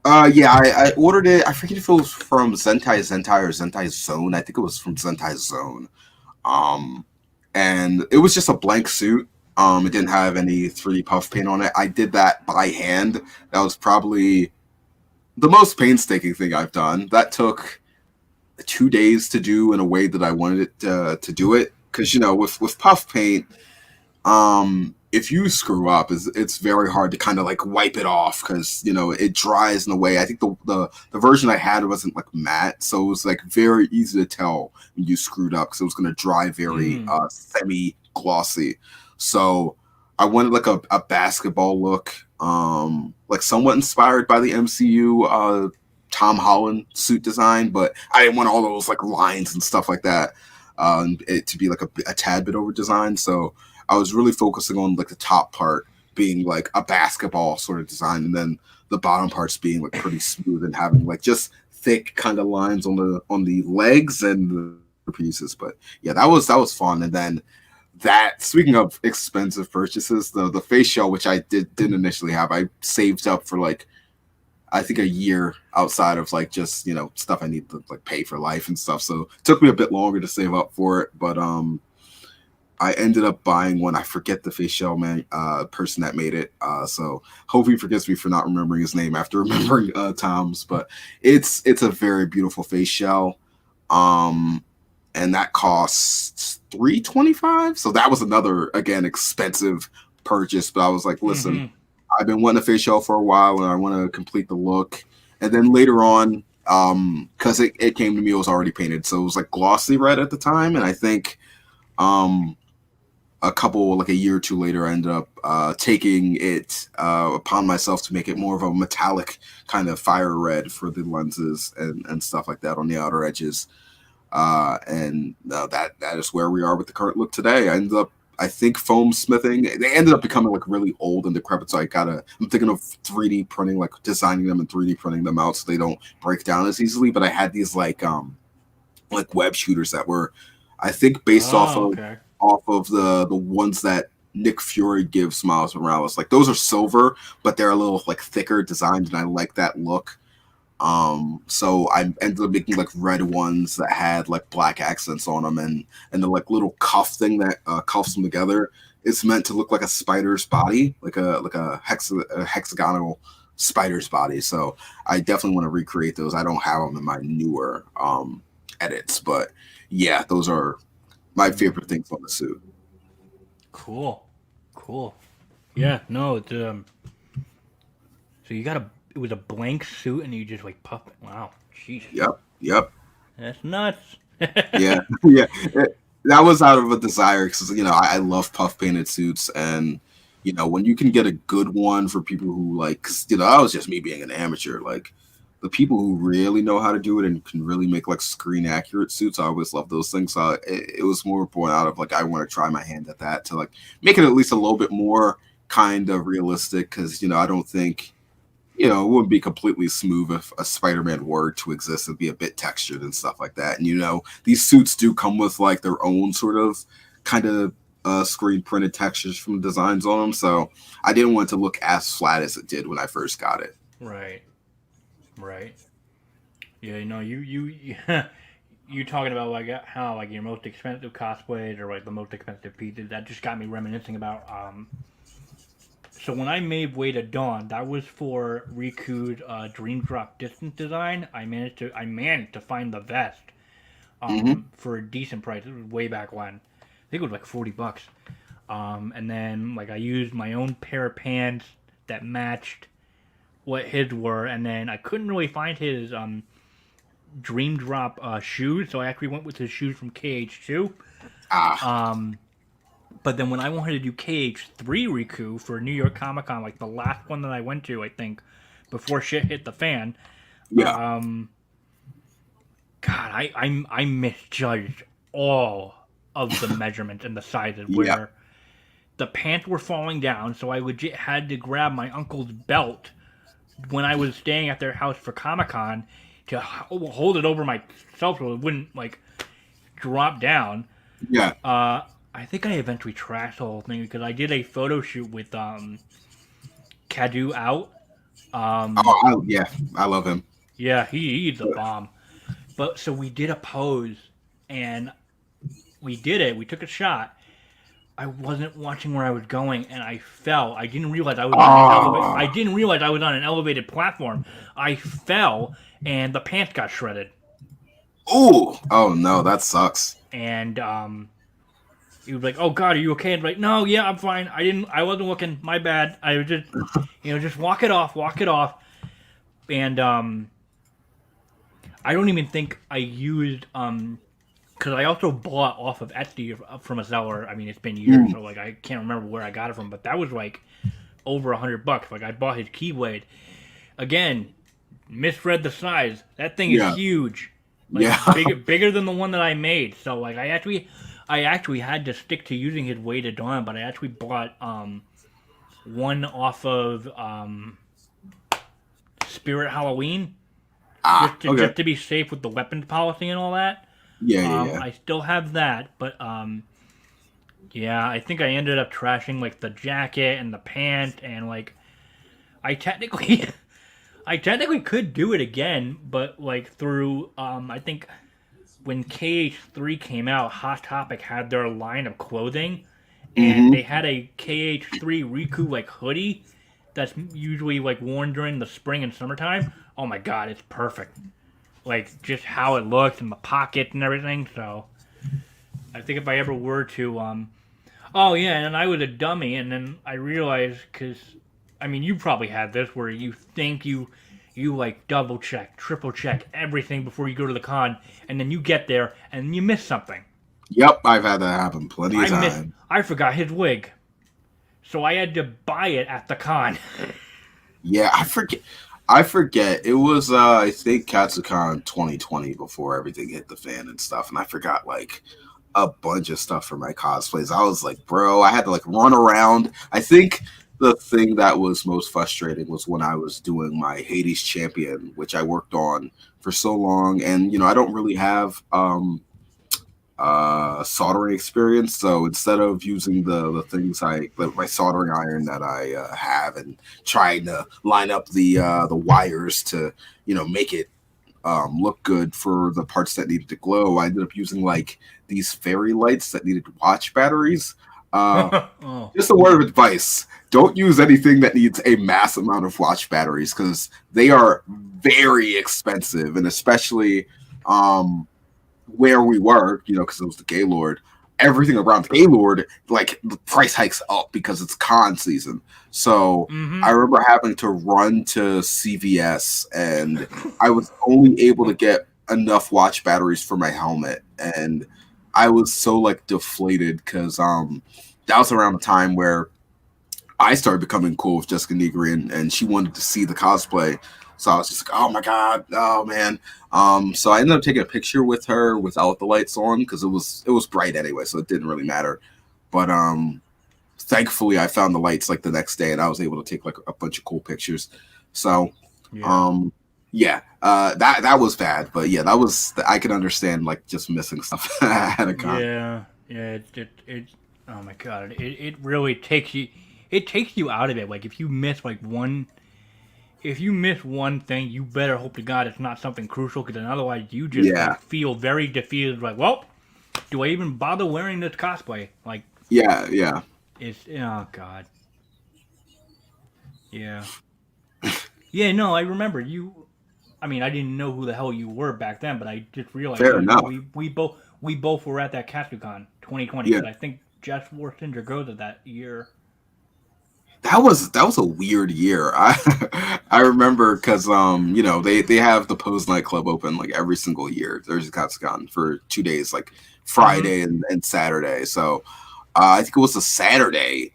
Yeah, I ordered it. I forget if it was from Zentai or Zentai Zone. I think it was from Zentai Zone. And it was just a blank suit. It didn't have any 3D puff paint on it. I did that by hand. That was probably the most painstaking thing I've done. That took 2 days to do in a way that I wanted it to do it. Because, you know, with puff paint, if you screw up, it's very hard to kind of like wipe it off because, you know, it dries in a way. I think the version I had wasn't like matte, so it was like very easy to tell when you screwed up because it was going to dry very semi glossy. So I wanted like a basketball look, like somewhat inspired by the MCU Tom Holland suit design, but I didn't want all those like lines and stuff like that it to be like a tad bit over designed. So I was really focusing on like the top part being like a basketball sort of design, and then the bottom parts being like pretty smooth and having like just thick kind of lines on the legs and the pieces. But yeah, that was fun. And then speaking of expensive purchases, the face shell, which I didn't initially have, I saved up for like I think a year outside of like just, you know, stuff I need to like pay for life and stuff. So it took me a bit longer to save up for it, but I ended up buying one. I forget the face shell person that made it. So hope he forgives me for not remembering his name after remembering Tom's. But it's a very beautiful face shell, and that costs $325. So that was another again expensive purchase. But I was like, listen, I've been wanting a face shell for a while, and I want to complete the look. And then later on, because it came to me, it was already painted, so it was like glossy red at the time, and I think. a year or two later, I ended up taking it upon myself to make it more of a metallic kind of fire red for the lenses and stuff like that on the outer edges. And that is where we are with the current look today. I ended up, I think, foam smithing. They ended up becoming like really old and decrepit, so I'm thinking of 3D printing, like designing them and 3D printing them out so they don't break down as easily. But I had these like web shooters that were, I think, based off of the ones that Nick Fury gives Miles Morales. Like those are silver, but they're a little like thicker designed, and I like that look. So I ended up making like red ones that had like black accents on them, and the like little cuff thing that cuffs them together. It's meant to look like a spider's body, like a hexagonal spider's body. So I definitely want to recreate those. I don't have them in my newer edits, but yeah, those are my favorite things on the suit. Cool. Yeah, no, it's so it was a blank suit and you just like puff it. Wow, jeez. Yep. That's nuts. Yeah. That was out of a desire because I love puff painted suits, and when you can get a good one for people who like, 'cause, that was just me being an amateur. Like the people who really know how to do it and can really make like screen accurate suits, I always love those things. So it was more born out of like I want to try my hand at that to like make it at least a little bit more kind of realistic, because I don't think it wouldn't be completely smooth if a Spider-Man were to exist. It'd be a bit textured and stuff like that. And these suits do come with like their own sort of kind of screen printed textures from designs on them. So I didn't want it to look as flat as it did when I first got it. Right. Yeah, you you talking about like how like your most expensive cosplays or like the most expensive pieces. That just got me reminiscing about So when I made Way to Dawn, that was for Riku's Dream Drop distance design. I managed to find the vest for a decent price. It was way back when. I think it was like $40. And then like I used my own pair of pants that matched what his were, and then I couldn't really find his Dream Drop shoes, so I actually went with his shoes from KH2. But then when I wanted to do KH3 Riku for New York Comic Con, like the last one that I went to, I think, before shit hit the fan, God, I misjudged all of the measurements and the sizes where the pants were falling down, so I legit had to grab my uncle's belt when I was staying at their house for Comic Con to hold it over myself so it wouldn't like drop down. I think I eventually trashed the whole thing because I did a photo shoot with Cadu out. I love him. Yeah, he's a bomb. But so we did a pose, and we did it. We took a shot. I wasn't watching where I was going, and I fell. I didn't realize I was on an elevated platform. I fell, and the pants got shredded. Oh no, that sucks. And he was like, "Oh God, are you okay?" And I'm like, "No, yeah, I'm fine. I wasn't looking. My bad. I was just, just walk it off." And I don't even think I used because I also bought off of Etsy from a seller. I mean, it's been years, so like I can't remember where I got it from, but that was like over $100. Like I bought his keyblade. Again, misread the size. That thing is huge. Like, bigger than the one that I made. So like I actually had to stick to using his Way to Dawn, but I actually bought one off of Spirit Halloween just to be safe with the weapons policy and all that. I still have that, but I think I ended up trashing like the jacket and the pant, and like I technically could do it again, but like through I think when KH3 came out, Hot Topic had their line of clothing, and they had a KH3 Riku like hoodie that's usually like worn during the spring and summertime. Oh my God, it's perfect. Like just how it looks and the pockets and everything. So I think if I ever were to, and I was a dummy, and then I realized, because I mean you probably had this where you think you like double check, triple check everything before you go to the con, and then you get there and you miss something. Yep, I've had that happen plenty of times. I forgot his wig, so I had to buy it at the con. Yeah, I forget. I forget. It was I think Katsucon 2020 before everything hit the fan and stuff, and I forgot like a bunch of stuff for my cosplays. I was like, bro, I had to like run around. I think the thing that was most frustrating was when I was doing my Hades champion, which I worked on for so long, and I don't really have soldering experience. So instead of using the things my soldering iron that I have and trying to line up the wires to make it look good for the parts that needed to glow, I ended up using like these fairy lights that needed watch batteries. Oh. Just a word of advice: don't use anything that needs a mass amount of watch batteries because they are very expensive, and especially where we were, because it was the Gaylord. Everything around the Gaylord, like the price hikes up because it's con season. So I remember having to run to CVS, and I was only able to get enough watch batteries for my helmet, and I was so like deflated because that was around the time where I started becoming cool with Jessica Negri, and she wanted to see the cosplay. So I was just like, oh my god, oh man. So I ended up taking a picture with her without the lights on because it was bright anyway, so it didn't really matter. But thankfully I found the lights like the next day, and I was able to take like a bunch of cool pictures. So that was bad, but yeah, that was I can understand like just missing stuff at a con. Yeah. It oh my god, it really takes you. It takes you out of it. Like if you miss one thing, you better hope to God it's not something crucial, because then otherwise you just Yeah, like feel very defeated. Like, well, do I even bother wearing this cosplay? Like, yeah. it's oh god, yeah, yeah. No, I remember you. I mean, I didn't know who the hell you were back then, but I just realized, Fair oh yeah, enough. we both were at that Katsucon 2020, Yeah. because I think Jess wore Cinder Goza that year. That was a weird year. I remember because they have the Pose nightclub open like every single year. There's a Katsucon for 2 days, like Mm-hmm. Friday and Saturday. So I think it was a Saturday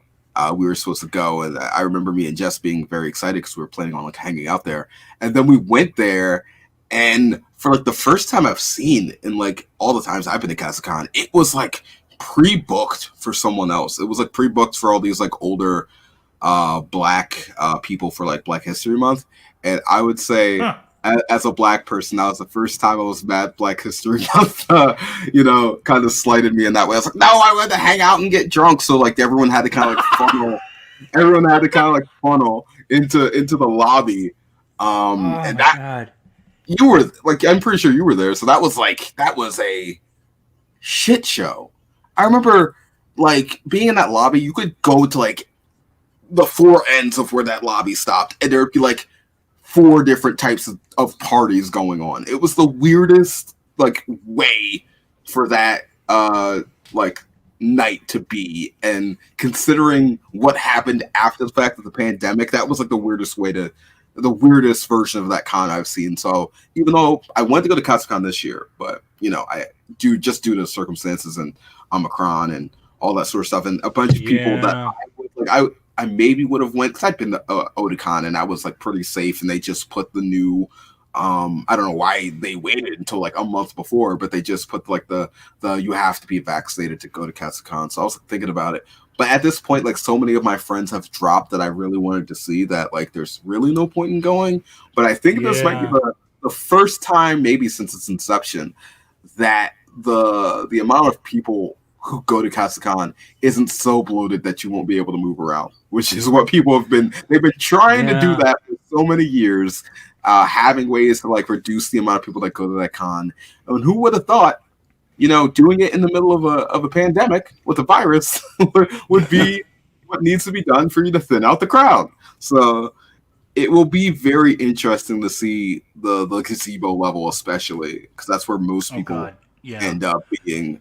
we were supposed to go, and I remember me and Jess being very excited because we were planning on like hanging out there. And then we went there, and for like the first time I've seen in like all the times I've been to Katsucon, it was like pre-booked for someone else. It was like pre-booked for all these like older black people for like Black History Month, and I would say Huh. as a black person, that was the first time I was mad Black History Month. Kind of slighted me in that way. I was like, no, I wanted to hang out and get drunk, so like everyone had to kind of like funnel. Everyone had to kind of like funnel into the lobby. Oh And my that god. you were like, I'm pretty sure you were there, so that was a shit show. I remember like being in that lobby. You could go to like the four ends of where that lobby stopped, and there'd be like four different types of parties going on. It was the weirdest like way for that like night to be, and considering what happened after the fact of the pandemic, that was like the weirdest version of that con I've seen. So even though I wanted to go to Katsucon this year, but I do just due to circumstances and Omicron and all that sort of stuff, and a bunch of people that Yeah. I maybe would have went because I'd been to Otakon and I was like pretty safe, and they just put the new. I don't know why they waited until like a month before, but they just put like the you have to be vaccinated to go to Katsucon. So I was like, thinking about it, but at this point, like so many of my friends have dropped that I really wanted to see that like there's really no point in going. But I think this might be Yeah. the first time, maybe since its inception, that the amount of people who go to Katsucon isn't so bloated that you won't be able to move around, which is what people they've been trying to do Yeah. that for so many years, having ways to like reduce the amount of people that go to that con. And who would have thought, doing it in the middle of a pandemic with a virus would be what needs to be done for you to thin out the crowd. So it will be very interesting to see the gazebo level, especially because that's where most Oh people god. Yeah. end up being.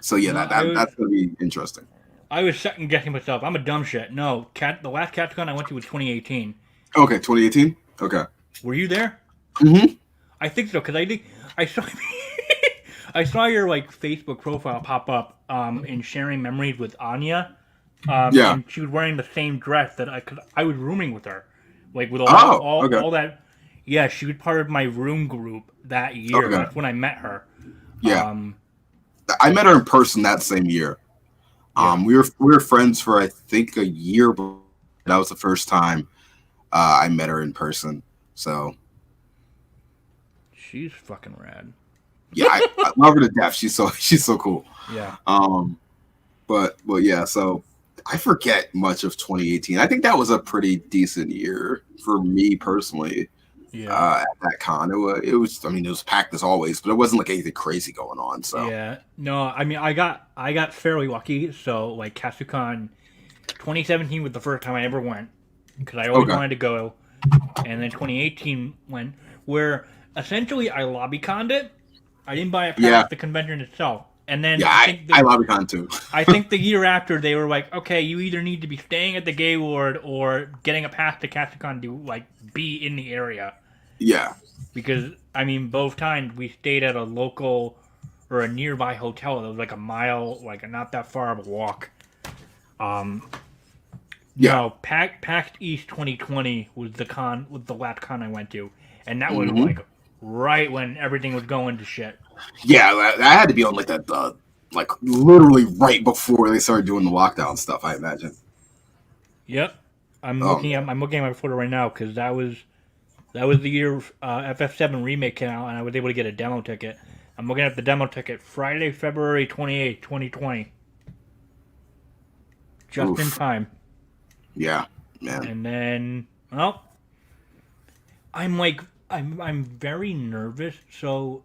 So yeah, No, that's gonna be interesting. I was second guessing myself. I'm a dumb shit. No, the last CatCon I went to was 2018. Okay, 2018. Okay. Were you there? Mm-hmm. I think so, because I think I saw I saw your like Facebook profile pop up in sharing memories with Anya, Yeah. and she was wearing the same dress that I was rooming with her, like with Oh, okay. all that. Yeah, she was part of my room group that year. Okay. That's when I met her. Yeah. Um, I met her in person that same year. yeah, We were friends for I think a year, but that was the first time I met her in person. So she's fucking rad. yeah, I love her to death. She's so cool. Yeah. But yeah, so I forget much of 2018. I think that was a pretty decent year for me personally. Yeah. At that con, it was. I mean, it was packed as always, but it wasn't like anything crazy going on. So Yeah. No, I mean, I got fairly lucky. So like Katsucon 2017 was the first time I ever went because I always okay, wanted to go, and then 2018 went where essentially I lobby conned it. I didn't buy a pass yeah, at the convention itself, and then yeah, I love the con too. I think the year after they were like, okay, you either need to be staying at the Gay Ward or getting a pass to Katsucon to like be in the area. Yeah, Because I mean, both times we stayed at a local or a nearby hotel that was like a mile, like not that far of a walk. Um, yeah. no, PAX East 2020 was the last con I went to, and that was Hmm. like right when everything was going to shit. Yeah, that had to be on like that, like literally right before they started doing the lockdown stuff. I imagine. Yep, Oh man. I'm looking at my photo right now because that was the year FF7 remake came out, and I was able to get a demo ticket. I'm looking at the demo ticket Friday, February 28th, 2020, just in Oof. time. Yeah, man. And then, well, I'm like, I'm very nervous. So,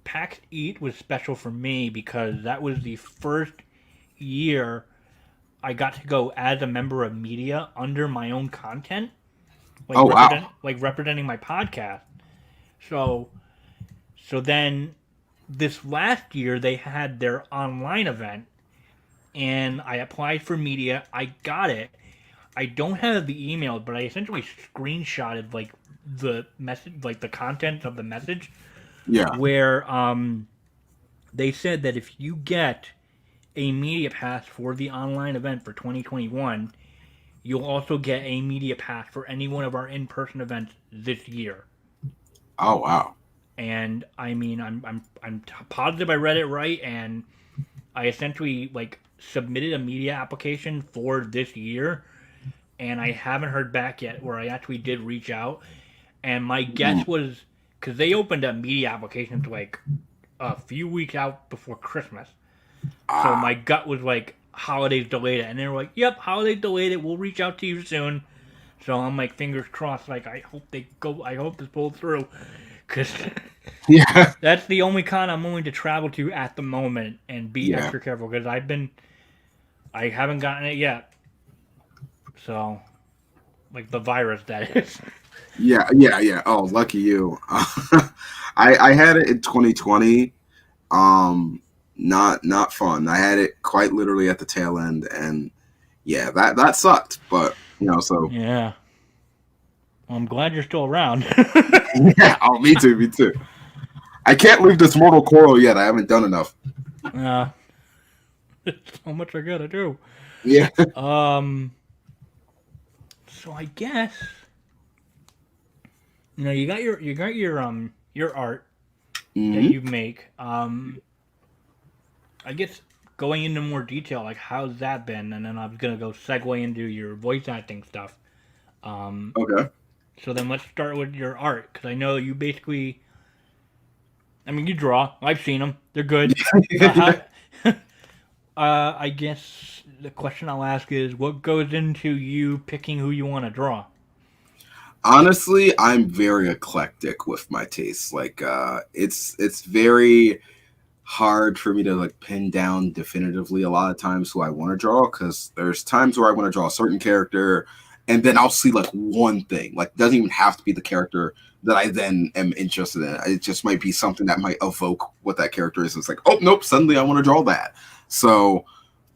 PAX Eat was special for me because that was the first year I got to go as a member of media under my own content, Oh wow. like representing my podcast. So, so then this last year they had their online event, and I applied for media. I got it. I don't have the email, but I essentially screenshotted like the message, like the content of the message, Yeah. where they said that if you get a media pass for the online event for 2021, you'll also get a media pass for any one of our in-person events this year. Oh wow. And I mean, I'm positive I read it right, and I essentially like submitted a media application for this year, and I haven't heard back yet. Where I actually did reach out, and my Mm. guess was because they opened up media applications like a few weeks out before Christmas, so Ah. my gut was like holidays delayed it, and they were like, "Yep, holidays delayed it. We'll reach out to you soon." So I'm like, fingers crossed. Like I hope they go. I hope this pulls through, because Yeah. that's the only con I'm willing to travel to at the moment, and be Yeah. extra careful because I haven't gotten it yet. So, like the virus that is. Yeah. Yeah. Yeah. Oh, lucky you. I had it in 2020. Not fun. I had it quite literally at the tail end, and yeah, that sucked. But so Yeah. Well, I'm glad you're still around. yeah. Oh, me too. Me too. I can't leave this mortal coil yet. I haven't done enough. uh, so much I gotta do. Yeah. Um. So I guess you got your art that Hmm. you make. I guess going into more detail, like how's that been, and then I'm gonna go segue into your voice acting stuff. Um. Okay. So then let's start with your art because I know you basically. I mean, you draw. I've seen them. They're good. How, I guess the question I'll ask is, what goes into you picking who you want to draw? Honestly, I'm very eclectic with my tastes. Like, it's very hard for me to like pin down definitively a lot of times who I want to draw because there's times where I want to draw a certain character and then I'll see like one thing. Like, it doesn't even have to be the character that I then am interested in. It just might be something that might evoke what that character is. It's like, oh nope, suddenly I want to draw that. So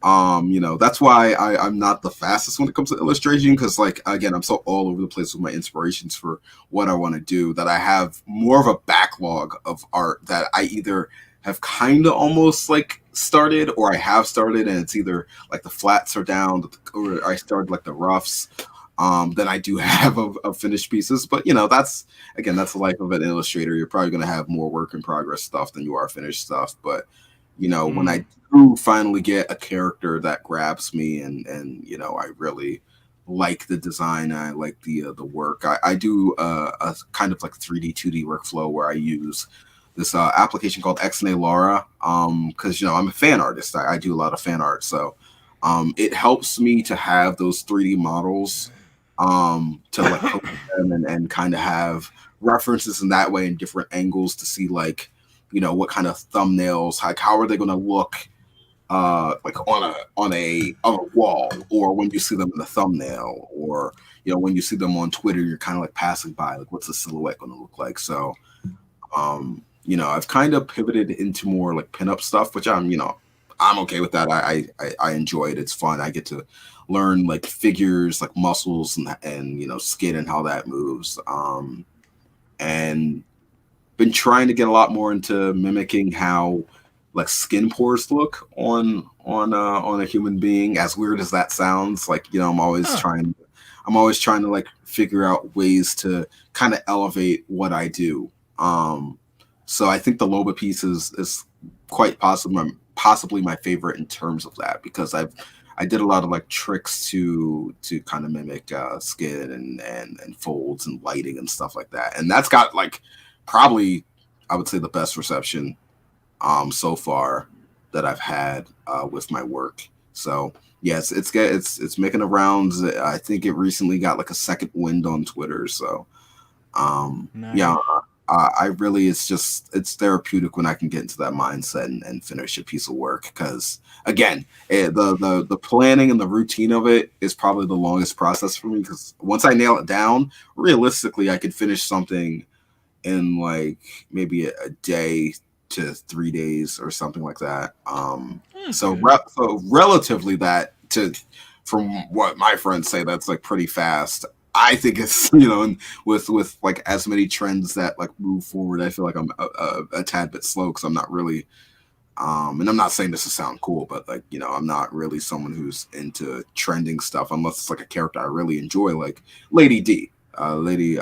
that's why I'm not the fastest when it comes to illustration because, like, again, I'm so all over the place with my inspirations for what I want to do that I have more of a backlog of art that I either have kind of almost like started, or I have started, and it's either like the flats are down, or I started like the roughs. Then I do have of finished pieces, but that's the life of an illustrator. You're probably going to have more work in progress stuff than you are finished stuff. But when I do finally get a character that grabs me, and I really like the design, I like the work. I do a kind of like 3D 2D workflow where I use this application called XNA Laura, because I'm a fan artist. I do a lot of fan art, so it helps me to have those 3D models, to like poke them and kind of have references in that way in different angles to see like what kind of thumbnails, like how are they going to look like on a wall, or when you see them in the thumbnail, or when you see them on Twitter, you're kind of like passing by, like what's the silhouette going to look like. So I've kind of pivoted into more like pinup stuff, which I'm okay with that. I enjoy it. It's fun. I get to learn like figures, like muscles and skin and how that moves. And been trying to get a lot more into mimicking how like skin pores look on a human being. As weird as that sounds, like I'm always trying to like figure out ways to kind of elevate what I do. So I think the Loba piece is quite possibly my favorite in terms of that, because I did a lot of like tricks to kind of mimic skin and folds and lighting and stuff like that, and that's got like probably I would say the best reception so far that I've had with my work. So yes, it's making the rounds. I think it recently got like a second wind on Twitter. So nice. Yeah. I really, it's therapeutic when I can get into that mindset and finish a piece of work, because again, the planning and the routine of it is probably the longest process for me, because once I nail it down, realistically, I could finish something in like maybe a day to 3 days or something like that. So relatively from what my friends say, that's like pretty fast. I think it's and with like as many trends that like move forward, I feel like I'm a tad bit slow, because I'm not really and I'm not saying this to sound cool, but like I'm not really someone who's into trending stuff unless it's like a character I really enjoy, like Lady D, Lady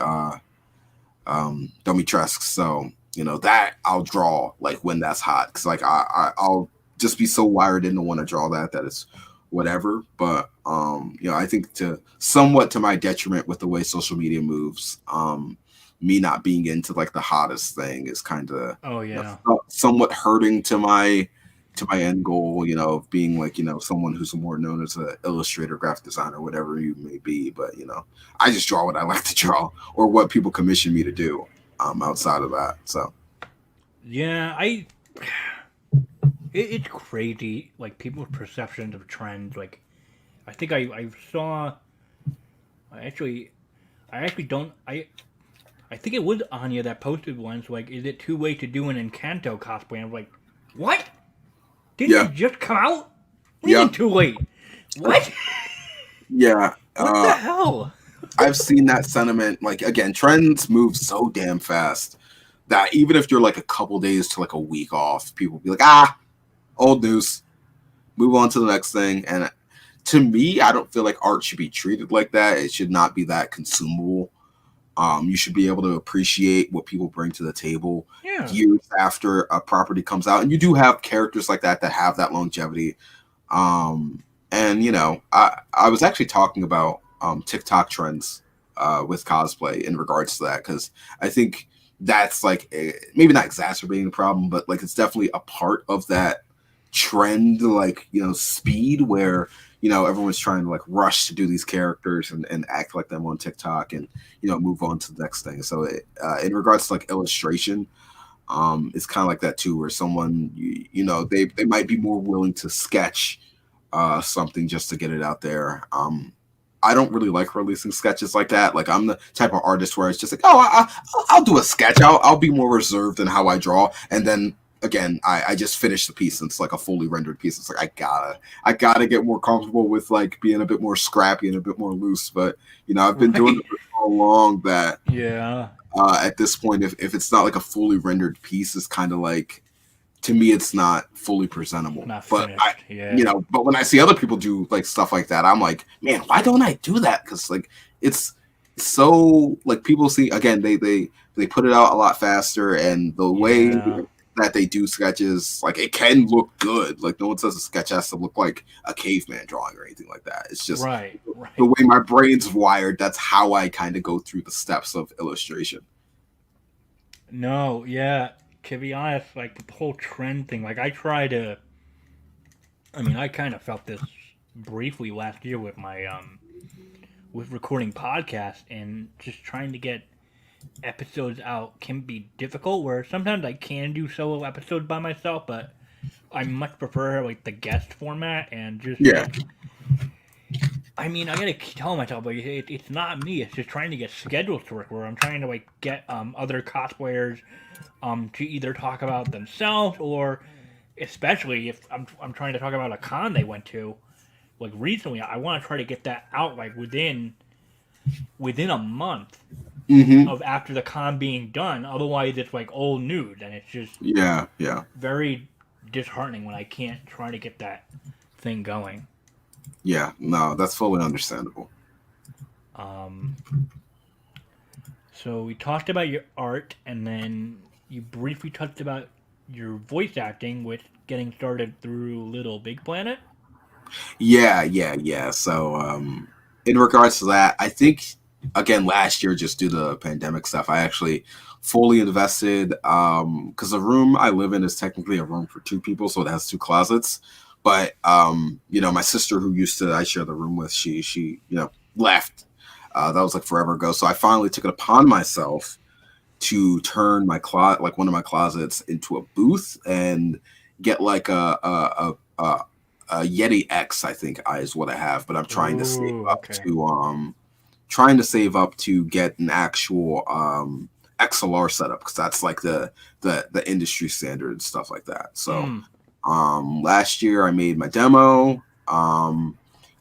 Domitresk. So that I'll draw like when that's hot, because like I'll just be so wired in to want to draw that it's whatever. But I think somewhat to my detriment with the way social media moves, me not being into like the hottest thing is kind of somewhat hurting to my end goal, of being like someone who's more known as an illustrator, graphic designer, whatever you may be. But I just draw what I like to draw, or what people commission me to do outside of that. So yeah, it's crazy, like people's perceptions of trends. Like, I think I saw. I actually don't. I think it was Anya that posted once. Like, is it too late to do an Encanto cosplay? And I'm like, what? Didn't it just come out? What do you mean too late? What? Yeah. What the hell? I've seen that sentiment. Like, again, trends move so damn fast that even if you're like a couple days to like a week off, people will be like, old news, move on to the next thing. And to me, I don't feel like art should be treated like that. It should not be that consumable. You should be able to appreciate what people bring to the table years after a property comes out. And you do have characters like that have that longevity. And I was actually talking about TikTok trends with cosplay in regards to that, because I think that's like maybe not exacerbating the problem, but like it's definitely a part of that trend, like speed, where everyone's trying to like rush to do these characters and act like them on TikTok, and move on to the next thing. So in regards to like illustration, it's kind of like that too, where someone they might be more willing to sketch something just to get it out there. I don't really like releasing sketches like that. Like, I'm the type of artist where it's just like, I'll do a sketch. I'll be more reserved in how I draw, and then again, I just finished the piece and it's like a fully rendered piece. It's like I gotta get more comfortable with like being a bit more scrappy and a bit more loose. But I've been doing it for so long that at this point, if it's not like a fully rendered piece, it's kind of like to me it's not fully presentable. Not But finished. Yeah. but when I see other people do like stuff like that, I'm like, man, why don't I do that? Because like it's so like people see again they put it out a lot faster, and the way Yeah. that they do sketches, like it can look good. Like no one says a sketch has to look like a caveman drawing or anything like that. It's just Right. the way my brain's wired. That's how I kind of go through the steps of illustration. No, yeah. To be honest, like the whole trend thing, like I try to. I mean, I kind of felt this briefly last year with my with recording podcasts and just trying to get episodes out can be difficult. Where sometimes I can do solo episodes by myself, but I much prefer like the guest format and just Yeah. like. I mean, I gotta tell myself like it's not me. It's just trying to get schedules to work. Where I'm trying to like get other cosplayers to either talk about themselves or especially if I'm trying to talk about a con they went to like recently. I want to try to get that out like within a month Mm-hmm. of after the con being done. Otherwise, it's like old news, and it's just Yeah. Yeah. very disheartening when I can't try to get that thing going. Yeah. No, that's fully understandable. Um, so we talked about your art, and then you briefly touched about your voice acting, with getting started through Little Big Planet. Yeah, yeah, yeah. So, in regards to that, I think again last year, just due to the pandemic stuff, I actually fully invested because the room I live in is technically a room for two people, so it has two closets. But my sister who used to I share the room with, she left. That was like forever ago. So I finally took it upon myself to turn my like one of my closets into a booth and get like a Yeti X, I think is what I have, but I'm trying to save Ooh, up okay. to get an actual XLR setup because that's like the industry standard and stuff like that. So Mm. last year I made my demo.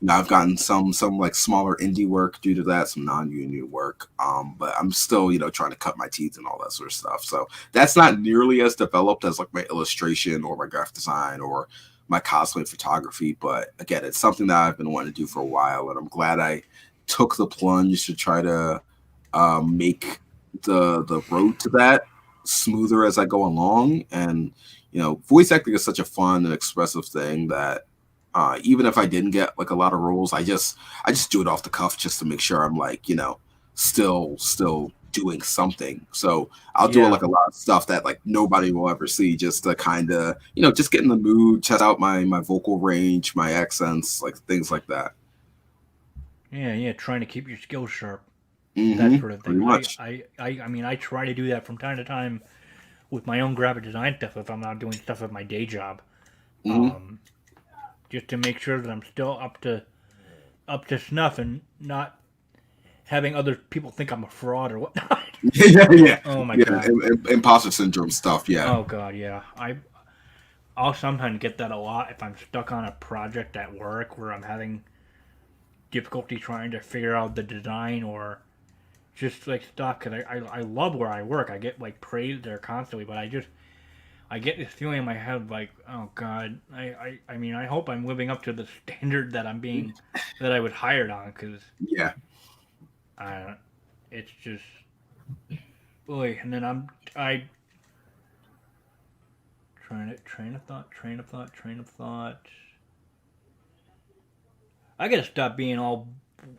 Now I've gotten some like smaller indie work due to that, some non-union work. But I'm still, trying to cut my teeth and all that sort of stuff. So that's not nearly as developed as like my illustration or my graphic design or my cosplay photography. But again, it's something that I've been wanting to do for a while, and I'm glad I took the plunge to try to make the road to that smoother as I go along. And voice acting is such a fun and expressive thing that even if I didn't get like a lot of roles, I just do it off the cuff just to make sure I'm like still doing something. So I'll do Yeah. like a lot of stuff that like nobody will ever see, just to kind of just get in the mood, test out my vocal range, my accents, like things like that. Yeah, yeah, trying to keep your skills sharp, that Mm-hmm. sort of Pretty thing. I, much. I, I, I mean, I try to do that from time to time with my own graphic design stuff if I'm not doing stuff at my day job, Mm-hmm. um, just to make sure that I'm still up to snuff and not having other people think I'm a fraud or whatnot. Yeah, yeah, Oh my yeah. god. Imposter syndrome stuff. Yeah. Oh god, yeah. I'll sometimes get that a lot if I'm stuck on a project at work where I'm having difficulty trying to figure out the design or just like stuff because I love where I work. I get like praised there constantly, but I get this feeling in my head like, oh god, I mean I hope I'm living up to the standard that I was hired on because Yeah. I it's just boy, and then I trying to train of thought. I gotta stop being all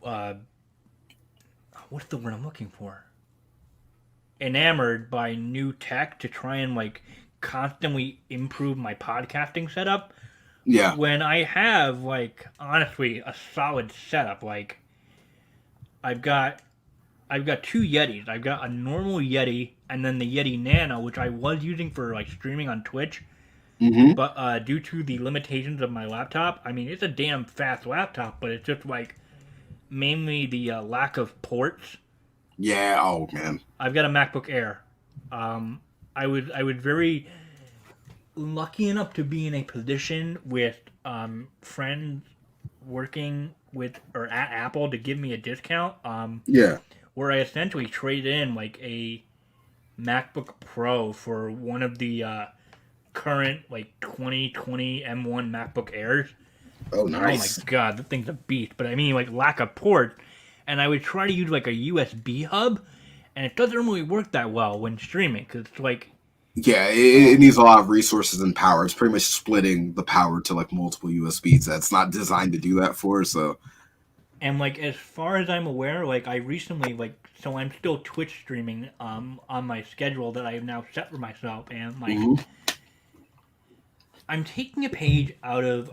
uh, what's the word I'm looking for? Enamored by new tech to try and like constantly improve my podcasting setup Yeah. when I have like honestly a solid setup. Like I've got I've got two Yetis. I've got a normal Yeti and then the Yeti Nano, which I was using for like streaming on Twitch. Mm-hmm. But due to the limitations of my laptop, I mean it's a damn fast laptop, but it's just like mainly the lack of ports. Yeah. Oh man. I've got a MacBook Air. Um, I was very lucky enough to be in a position with friends working with or at Apple to give me a discount. Yeah. Where I essentially traded in like a MacBook Pro for one of the current like 2020 M1 MacBook Airs. Oh, Oh my nice. god, that thing's a beast. But I mean, like, lack of port. And I would try to use, like, a USB hub, and it doesn't really work that well when streaming, because it's like... Yeah, it needs a lot of resources and power. It's pretty much splitting the power to like multiple USBs. That's not designed to do that for. So, And, like, as far as I'm aware, like, I recently, like... So I'm still Twitch streaming on my schedule that I have now set for myself, and, like... mhm. I'm taking a page out of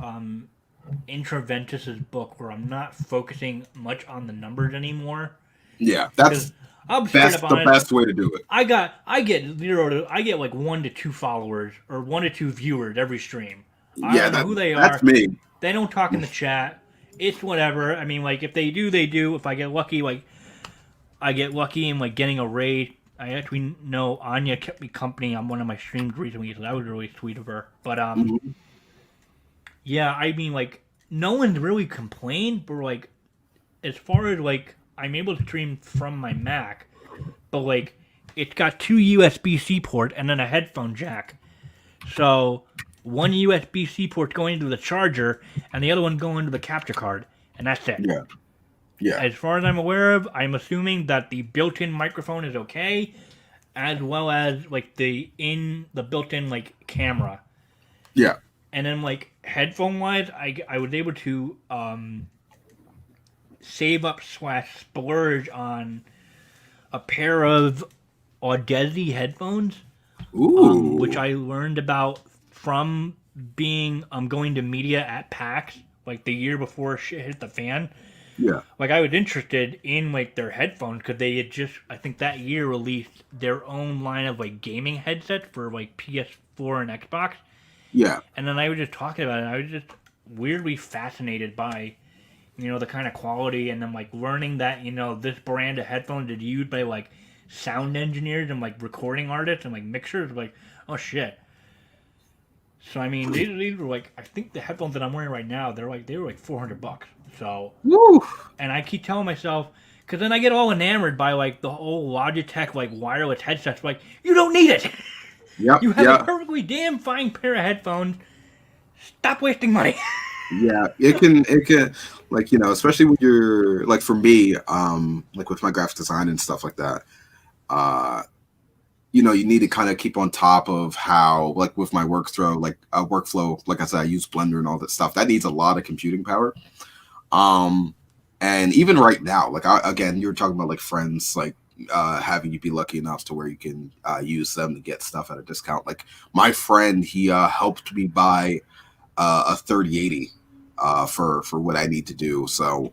Intraventus's book where I'm not focusing much on the numbers anymore. Yeah, that's I'm straight up the honest. best way to do it. I get like 1 to 2 followers or 1 to 2 viewers every stream. I don't know who they are. That's me. They don't talk in the chat. It's whatever. I mean, like, if they do, they do. If I get lucky, like, I get lucky in, like, getting a raid. I actually know Anya kept me company on one of my streams recently, so that was really sweet of her. But, yeah, I mean, like, no one's really complained, but, like, as far as, like, I'm able to stream from my Mac, but, like, it's got 2 USB-C ports and then a headphone jack. So, one USB-C port going into the charger, and the other one going into the capture card, and that's it. Yeah. Yeah. As far as I'm aware of, I'm assuming that the built-in microphone is okay, as well as, like, the built-in, like, camera. Yeah. And then, like, headphone-wise, I was able to save up / splurge on a pair of Audeze headphones, Ooh. which I learned about from being going to media at PAX, like, the year before shit hit the fan. Yeah. Like, I was interested in, like, their headphones, because they had just, I think that year, released their own line of, like, gaming headsets for, like, PS4 and Xbox. Yeah. And then I was just talking about it, and I was just weirdly fascinated by, you know, the kind of quality, and then, like, learning that, you know, this brand of headphones is used by, like, sound engineers and, like, recording artists and, like, mixers. Like, oh, shit. So, I mean, these were, like, I think the headphones that I'm wearing right now, they were like $400. So, Woo. and I keep telling myself, because then I get all enamored by, like, the whole Logitech, like, wireless headsets. Like, you don't need it. Yep. You have a perfectly damn fine pair of headphones. Stop wasting money. Yeah, it can, like, you know, especially when you're, like, for me, like, with my graphic design and stuff like that, you know, you need to kind of keep on top of how, like, with my workflow, like I said, I use Blender and all that stuff. That needs a lot of computing power. And even right now, like, again, you were talking about, like, friends, like, having you be lucky enough to where you can use them to get stuff at a discount. Like, my friend, he helped me buy a 3080 for what I need to do. So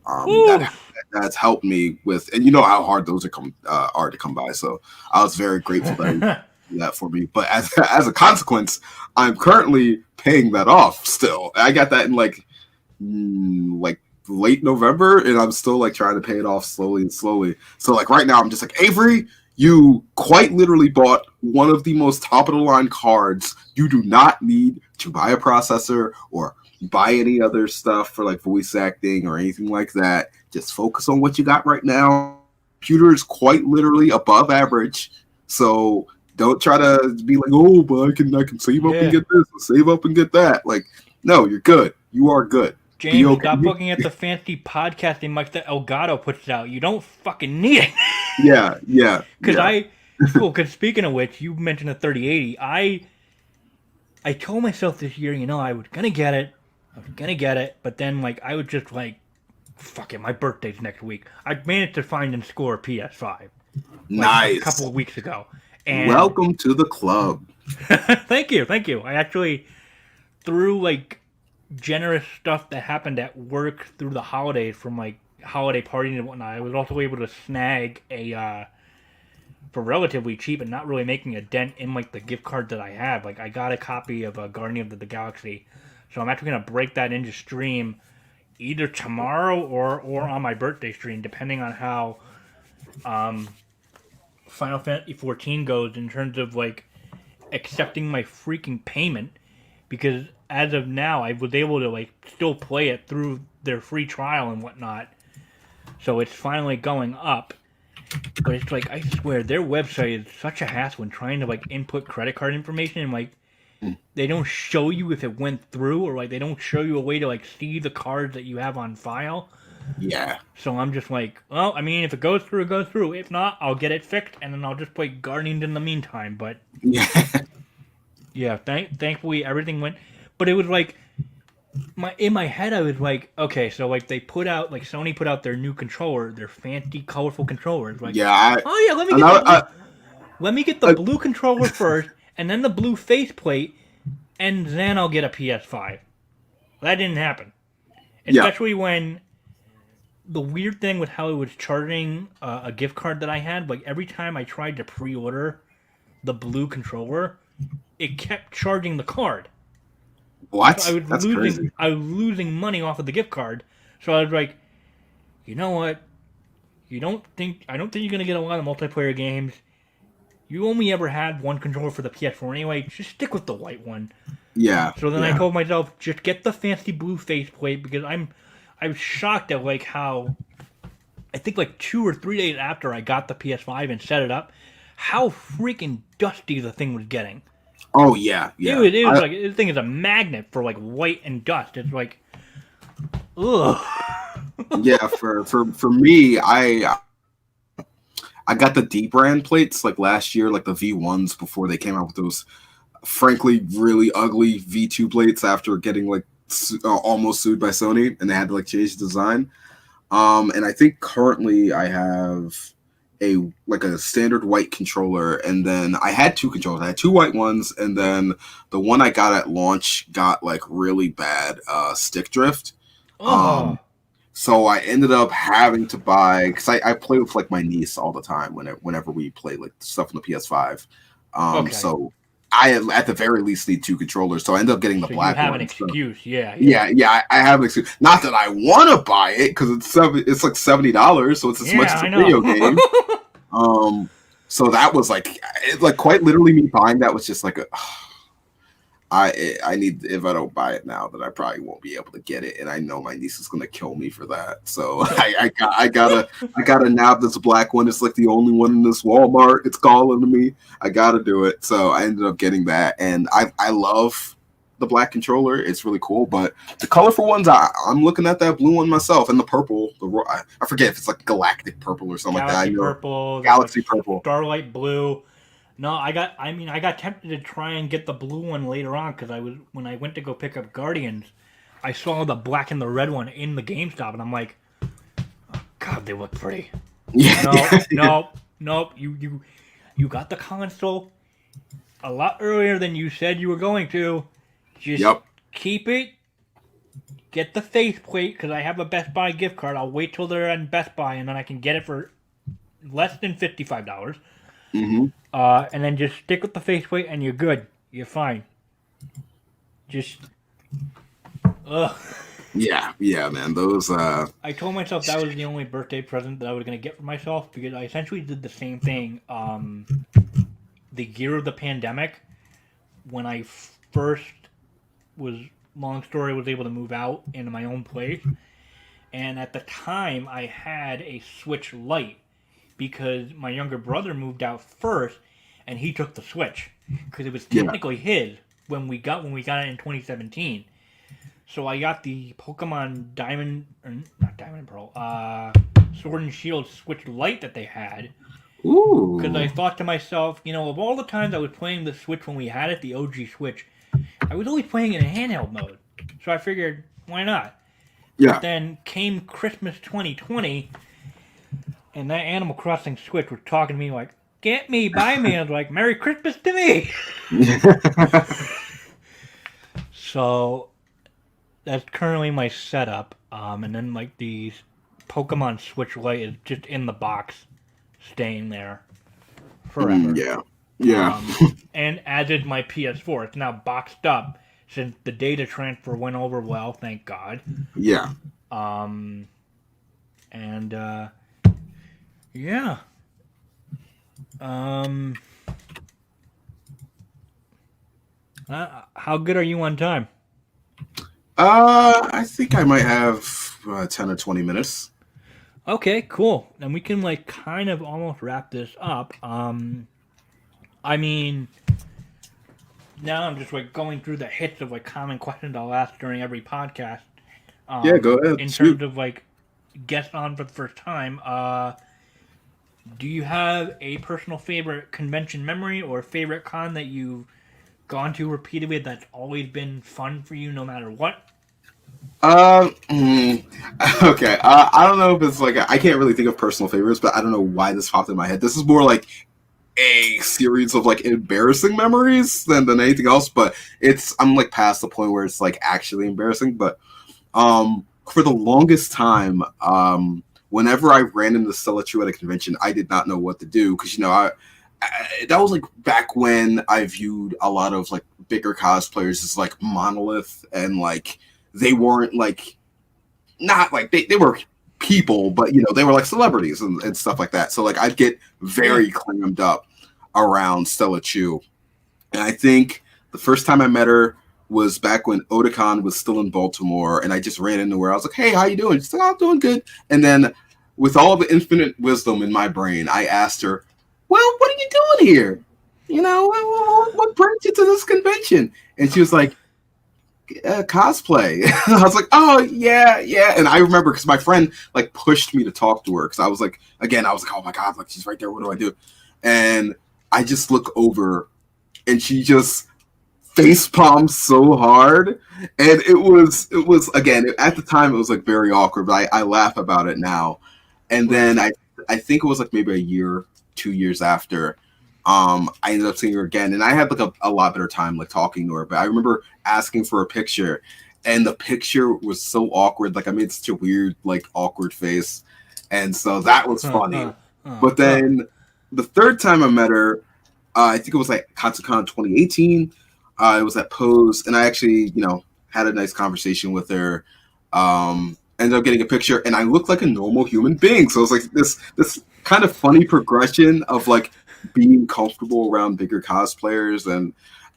that's helped me with, and you know how hard those are to come by. So I was very grateful that he did that for me. But as a consequence, I'm currently paying that off still. I got that in like late November, and I'm still like trying to pay it off slowly and slowly. So like right now, I'm just like, Avery, you quite literally bought one of the most top of the line cards. You do not need to buy a processor or buy any other stuff for like voice acting or anything like that. Just focus on what you got right now. Computer is quite literally above average. So don't try to be like, oh, but I can save up and get this, and save up and get that. Like, no, you're good. You are good. James, stop looking at the fancy podcasting mic that Elgato puts out. You don't fucking need it. Yeah. Because speaking of which, you mentioned a 3080. I told myself this year, you know, I was gonna get it, but then like I was just like, fuck it, my birthday's next week. I managed to find and score a PS5. Nice. A couple of weeks ago. And welcome to the club. Thank you. I actually, through like generous stuff that happened at work through the holidays, from like holiday parties and whatnot, I was also able to snag a for relatively cheap and not really making a dent in like the gift card that I have. Like I got a copy of Guardian of the Galaxy, so I'm actually gonna break that into stream either tomorrow or on my birthday stream, depending on how Final Fantasy 14 goes in terms of like accepting my freaking payment, because as of now I was able to like still play it through their free trial and whatnot, so it's finally going up. But it's like, I swear, their website is such a hassle when trying to like input credit card information, and like they don't show you if it went through, or like they don't show you a way to like see the cards that you have on file. Yeah. So I'm just like, well, I mean, if it goes through, it goes through. If not, I'll get it fixed, and then I'll just play Guardians in the meantime. But Yeah. yeah, thankfully everything went. But it was like in my head, I was like, okay, so like they put out like Sony put out their new controller, their fancy, colorful controllers. Like, Yeah. oh yeah, let me get the blue controller first, and then the blue faceplate, and then I'll get a PS5. That didn't happen, Yeah. especially when the weird thing with how it was charging a gift card that I had. Like every time I tried to pre-order the blue controller, it kept charging the card. What? So That's crazy. I was losing money off of the gift card. So I was like, you know what? I don't think you're gonna get a lot of multiplayer games. You only ever had one controller for the PS4 anyway. Just stick with the white one. Yeah. So then I yeah. told myself, just get the fancy blue faceplate, because I was shocked at like how I think like 2 or 3 days after I got the PS5 and set it up, how freaking dusty the thing was getting. Oh yeah. Yeah. It was like this thing is a magnet for like white and dust. It's like, ugh. Yeah. For me, I got the D brand plates like last year, like the V1s before they came out with those, frankly, really ugly V2 plates after getting like almost sued by Sony, and they had to like change the design. And I think currently I have a standard white controller, and then I had two controllers. I had two white ones, and then the one I got at launch got like really bad stick drift. Oh. So I ended up having to buy, because I play with like my niece all the time whenever we play like stuff on the PS5. Okay. So I at the very least need two controllers. So I ended up getting the black one. You have an excuse, yeah. Yeah. I have an excuse. Not that I want to buy it, because it's like $70, so it's as much as a video game. So that was like quite literally me buying that was just like I need, if I don't buy it now, then I probably won't be able to get it, and I know my niece is gonna kill me for that. So I gotta nab this black one. It's like the only one in this Walmart. It's calling to me. I gotta do it. So I ended up getting that, and I love the black controller. It's really cool, but the colorful ones, I'm looking at that blue one myself, and the purple. I forget if it's like galactic purple or something Galaxy like that. purple, Galaxy purple, starlight blue. No, I got tempted to try and get the blue one later on, because when I went to go pick up Guardians, I saw the black and the red one in the GameStop, and I'm like, oh, God, they look pretty. Yeah. Nope. You got the console a lot earlier than you said you were going to. Just keep it. Get the faceplate, because I have a Best Buy gift card. I'll wait till they're in Best Buy, and then I can get it for less than $55. Mm-hmm. And then just stick with the faceplate, and you're good. You're fine. Just, Yeah, man. Those. I told myself that was the only birthday present that I was gonna get for myself, because I essentially did the same thing. The year of the pandemic, when I first was able to move out into my own place, and at the time I had a Switch Lite, because my younger brother moved out first, and he took the Switch because it was technically his when we got it in 2017. So I got the Pokemon Diamond, or not Diamond and Pearl, Sword and Shield Switch Lite that they had. Ooh. Because I thought to myself, of all the times I was playing the Switch when we had it, the OG Switch, I was always playing it in handheld mode. So I figured, why not? Yeah. But then came Christmas 2020, and that Animal Crossing Switch was talking to me like, get me, buy me. I was like, Merry Christmas to me. So that's currently my setup. And then like the Pokemon Switch Lite is just in the box, staying there forever. Yeah. And as is my PS4. It's now boxed up since the data transfer went over well, thank God. Yeah. Yeah. How good are you on time? I think I might have 10 or 20 minutes. Okay, cool. And we can like kind of almost wrap this up. I mean, now I'm just like going through the hits of like common questions I'll ask during every podcast. Yeah, go ahead. In Shoot. terms of like guest on for the first time, do you have a personal favorite convention memory or favorite con that you've gone to repeatedly that's always been fun for you no matter what? Mm, okay. I don't know if it's like I can't really think of personal favorites, but I don't know why this popped in my head. This is more like a series of like embarrassing memories than anything else. But I'm like past the point where it's like actually embarrassing. But for the longest time, whenever I ran into Stella Chu at a convention, I did not know what to do because that was like back when I viewed a lot of like bigger cosplayers as like monolith and like they weren't like not like they were people, but they were like celebrities and stuff like that. So like I'd get very clammed up around Stella Chu. And I think the first time I met her was back when Otakon was still in Baltimore, and I just ran into her. I was like, "Hey, how you doing?" She's like, "I'm doing good." And then, with all the infinite wisdom in my brain, I asked her, "Well, what are you doing here? What brings you to this convention?" And she was like, "Cosplay." I was like, "Oh yeah, yeah." And I remember because my friend like pushed me to talk to her because I was like, "Oh my god, like she's right there. What do I do?" And I just look over, and she just face palmed so hard, and it was again at the time it was like very awkward, but I laugh about it now. And then I think it was like maybe a year, 2 years after, I ended up seeing her again, and I had like a lot better time like talking to her. But I remember asking for a picture, and the picture was so awkward. Like I made such a weird like awkward face, and so that was funny. But then the third time I met her, I think it was like Katsucon 2018. It was at Pose, and I actually, had a nice conversation with her. Ended up getting a picture, and I looked like a normal human being. So it was like this kind of funny progression of like being comfortable around bigger cosplayers, and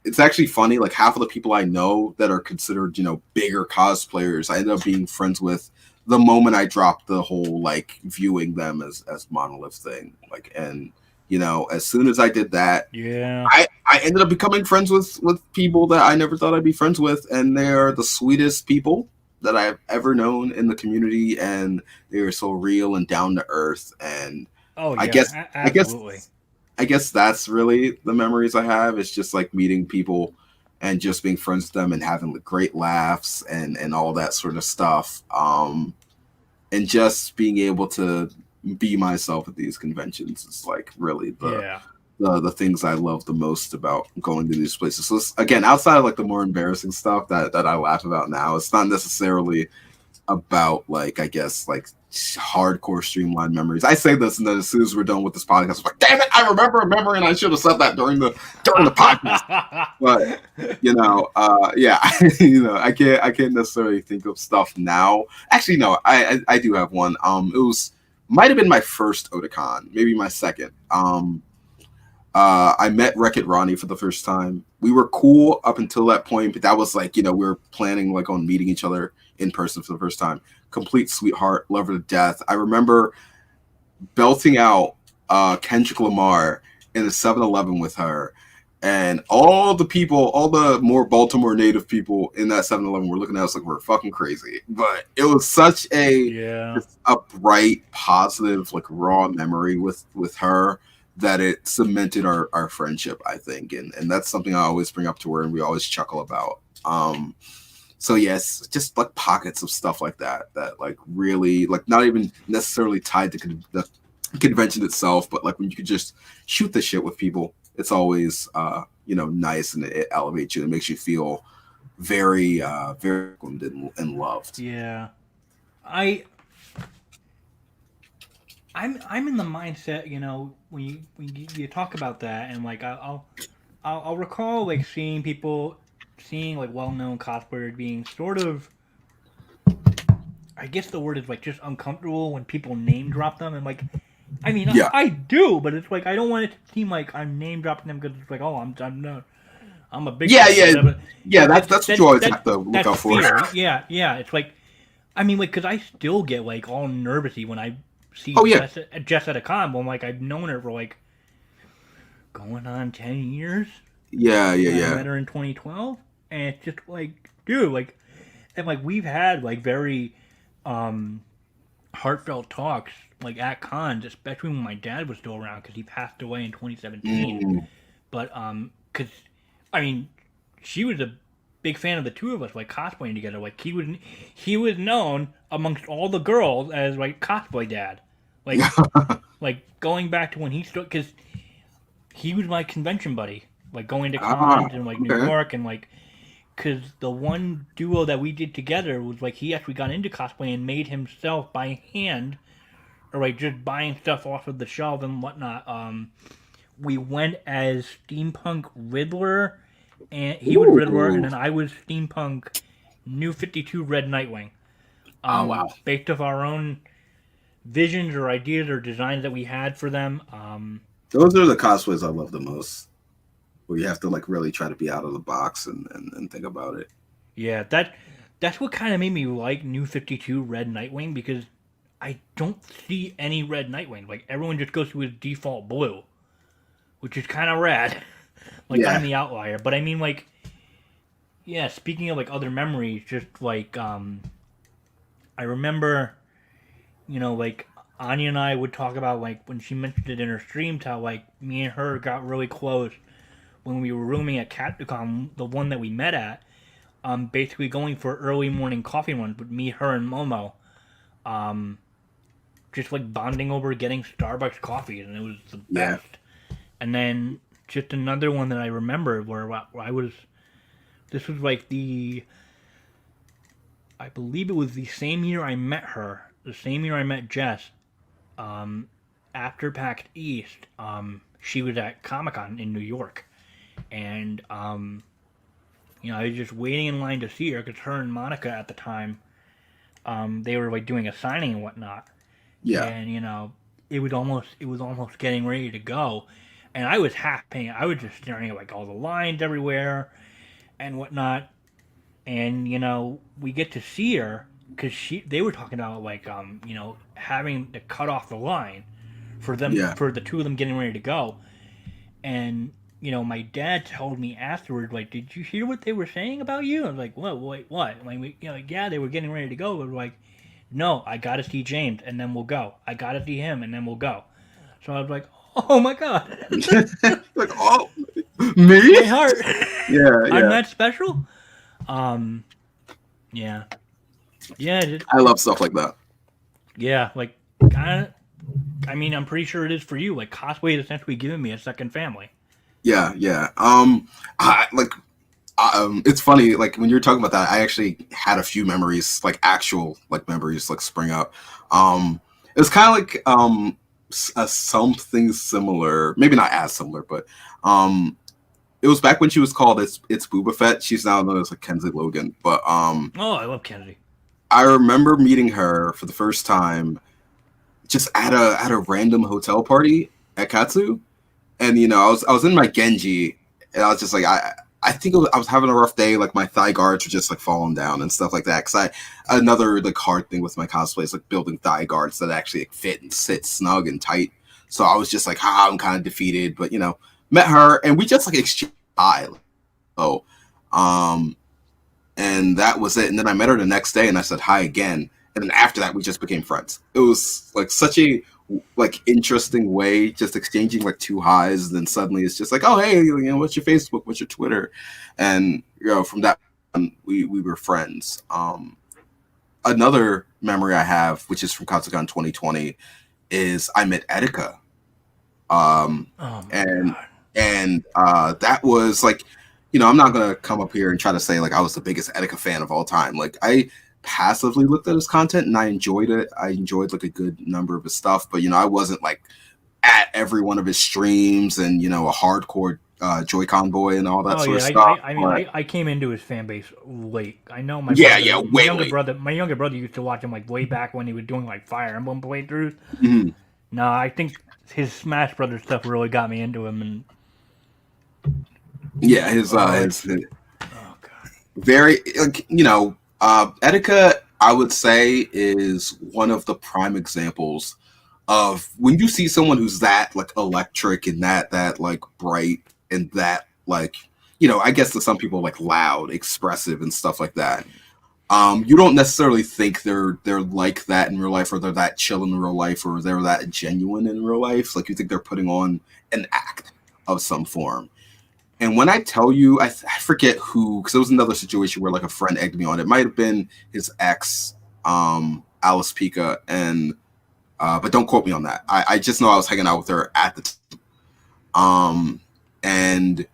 it's actually funny. Like half of the people I know that are considered, bigger cosplayers, I ended up being friends with the moment I dropped the whole like viewing them as monolith thing. Like, and as soon as I did that, yeah, I ended up becoming friends with people that I never thought I'd be friends with, and they are the sweetest people that I've ever known in the community, and they are so real and down to earth. And oh I yeah, guess absolutely. I guess that's really the memories I have. It's just like meeting people and just being friends with them and having great laughs and all that sort of stuff. And just being able to be myself at these conventions is like really the things I love the most about going to these places. So again, outside of like the more embarrassing stuff that I laugh about now, it's not necessarily about like I guess like hardcore streamlined memories. I say this, and then as soon as we're done with this podcast, I'm like, damn it, I remember a memory, and I should have said that during the podcast. But yeah, I can't necessarily think of stuff now. Actually, no, I do have one. It might have been my first Otakon, maybe my second. I met Wreck-It Ronnie for the first time. We were cool up until that point, but that was like, we were planning like on meeting each other in person for the first time. Complete sweetheart, love her to death. I remember belting out Kendrick Lamar in the 7-Eleven with her. And all the more Baltimore native people in that 7-Eleven were looking at us like we're fucking crazy. But it was such a bright, positive, like raw memory with her that it cemented our friendship, I think. And that's something I always bring up to her and we always chuckle about. So yes, just like pockets of stuff like that like really like not even necessarily tied to the convention itself, but like when you could just shoot the shit with people, it's always nice, and it elevates you and makes you feel very very welcomed and loved. Yeah, I'm in the mindset, when you talk about that, and like I'll recall like seeing like well-known cosplayers being sort of, I guess the word is like just uncomfortable when people name drop them, and like, I mean, Yeah. I do, but it's like I don't want it to seem like I'm name dropping them because it's like, oh, I'm a big yeah. That's what you always have to look out for. Yeah. It's like, I mean, like, because I still get like all nervousy when I see Jess at a con. Well, I'm like, I've known her for like going on 10 years, Yeah, yeah, I yeah. met her in 2012, and it's just like, dude, like, and like we've had like very um heartfelt talks like at cons, especially when my dad was still around because he passed away in 2017. Mm. But because I mean, she was a big fan of the two of us like cosplaying together. Like he was known amongst all the girls as like cosplay dad. Like going back to when he stood because he was my convention buddy. Like going to Ah, cons in like New okay. York and like because the one duo that we did together was like he actually got into cosplay and made himself by hand or like just buying stuff off of the shelf and whatnot. We went as steampunk Riddler, and he was Riddler, and Ooh. then I was steampunk New 52 Red Nightwing. Oh wow. Based off our own visions or ideas or designs that we had for them. Those are the cosplays I love the most. Where you have to like really try to be out of the box and think about it. Yeah, that's what kind of made me like New 52 Red Nightwing because I don't see any Red Nightwing. Like everyone just goes to his default blue, which is kind of rad. Like I'm Yeah. the outlier, but I mean like yeah. Speaking of like other memories, just like I remember, like Anya and I would talk about like when she mentioned it in her streams how like me and her got really close when we were rooming at Capcom, the one that we met at. Basically going for early morning coffee runs with me, her, and Momo. Um, just like bonding over getting Starbucks coffee, and it was the Yeah. best. And then just another one that I remember where I was. This was like I believe it was the same year I met her, the same year I met Jess. Um, After PAX East, she was at Comic Con in New York, and I was just waiting in line to see her because her and Monica at the time, they were like doing a signing and whatnot, Yeah. and it was almost getting ready to go, and I was half paying. I was just staring at like all the lines everywhere and whatnot, and we get to see her because they were talking about like having to cut off the line Yeah. for the two of them getting ready to go, and my dad told me afterward, like, did you hear what they were saying about you? I was like, what? Wait, what? Like, like, yeah, they were getting ready to go. But like, no, I gotta see James, and then we'll go. I gotta see him, and then we'll go. So I was like, oh my god, Like, oh, me? my heart. Yeah, I'm yeah. that special. Um, yeah, yeah, I love stuff like that. yeah. Like, kind of. I mean, I'm pretty sure it is for you. Like, cosplay is essentially giving me a second family. Yeah, yeah. I like. It's funny. Like when you're talking about that, I actually had a few memories, like actual like memories, like spring up. It was kind of like something similar, maybe not as similar, but it was back when she was called it's Booba Fett. She's now known as like Kenzie Logan, but Oh, I love Kennedy. I remember meeting her for the first time just at a random hotel party at Katsu, and I was in my Genji, and I was just like I think I was having a rough day. Like my thigh guards were just like falling down and stuff like that. Because another like hard thing with my cosplay is like building thigh guards that actually like, fit and sit snug and tight. So I was just like, I'm kind of defeated. But met her and we just like exchanged hi. Oh, um, and that was it. And then I met her the next day and I said hi again. And then after that, we just became friends. It was like such a like interesting way, just exchanging like two highs. And then suddenly it's just like, oh, hey, what's your Facebook? What's your Twitter? And, from that on, we were friends. Another memory I have, which is from Katsucon 2020, is I met Etika. Oh my And god. that was like, I'm not gonna come up here and try to say like I was the biggest Etika fan of all time. Like I passively looked at his content and I enjoyed it. I enjoyed like a good number of his stuff, but I wasn't like at every one of his streams and a hardcore Joy-Con boy and all that Oh sort of yeah, stuff. I mean But I came into his fan base late. I know my yeah, brother, yeah, my way younger late. brother, my younger brother used to watch him like way back when he was doing like Fire Emblem playthroughs. Mhm. No, I think his Smash Brothers stuff really got me into him, and Yeah, his oh god, very like Etika, I would say, is one of the prime examples of when you see someone who's that like electric and that like bright and that like, you know, I guess to some people like loud, expressive, and stuff like that. You don't necessarily think they're like that in real life, or they're that chill in real life, or they're that genuine in real life. Like, you think they're putting on an act of some form. And when I tell you, I forget who, because it was another situation where like a friend egged me on. It might have been his ex, Alice Pica, and but don't quote me on that. I just know I was hanging out with her at the time. And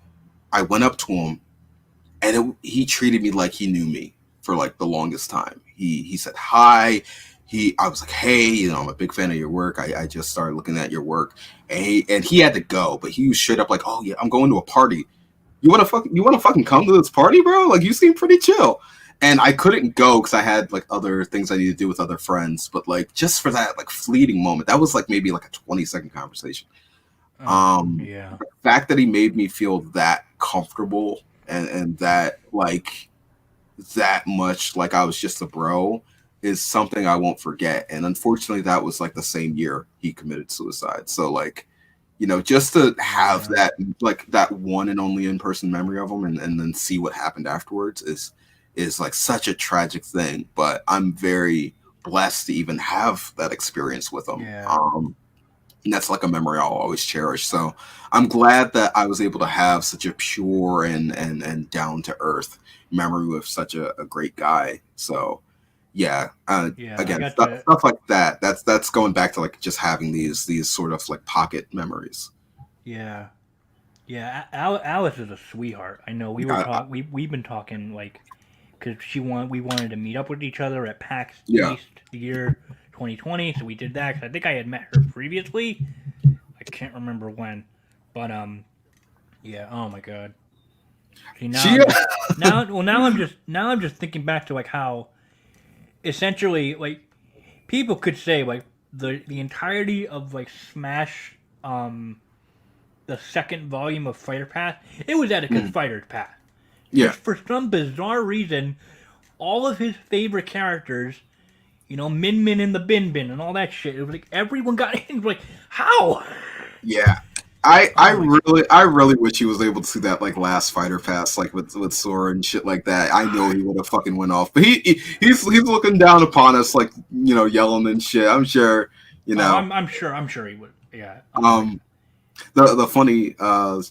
I went up to him, and he treated me like he knew me for like the longest time. He said hi. I was like, hey, you know, I'm a big fan of your work. I just started looking at your work, and he had to go, but he was straight up like, oh yeah, I'm going to a party. You want to fucking come to this party, bro? Like, you seem pretty chill. And I couldn't go because I had like other things I needed to do with other friends. But like, just for that like fleeting moment, that was like maybe like a 20-second conversation. Yeah. The fact that he made me feel that comfortable and that like that much like I was just a bro is something I won't forget. And unfortunately, that was like the same year he committed suicide. So like, you know, just to have that like that one and only in-person memory of him, and then see what happened afterwards is like such a tragic thing. But I'm very blessed to even have that experience with him. Yeah. And that's like a memory I'll always cherish. So I'm glad that I was able to have such a pure and down to earth memory with such a great guy. So yeah, again, stuff like that. That's going back to like just having these sort of like pocket memories. Yeah. Yeah. Alice is a sweetheart. I know we've been talking like because we wanted to meet up with each other at PAX East the year 2020, so we did that. Cause I think I had met her previously. I can't remember when, but yeah. Oh my god. See, now I'm just thinking back to like how essentially like people could say like the entirety of like Smash the second volume of Fighter Pass, it was Etika's Fighter Pass. Yeah. Just for some bizarre reason, all of his favorite characters, you know, Min Min and the Bin Bin and all that shit, it was like everyone got in. Like, how? Yeah. I really wish he was able to see that like last Fighter Pass like with Sora and shit like that. I know he would have fucking went off, but he's looking down upon us like, you know, yelling and shit. I'm sure, you know. I'm sure he would. Yeah. The funny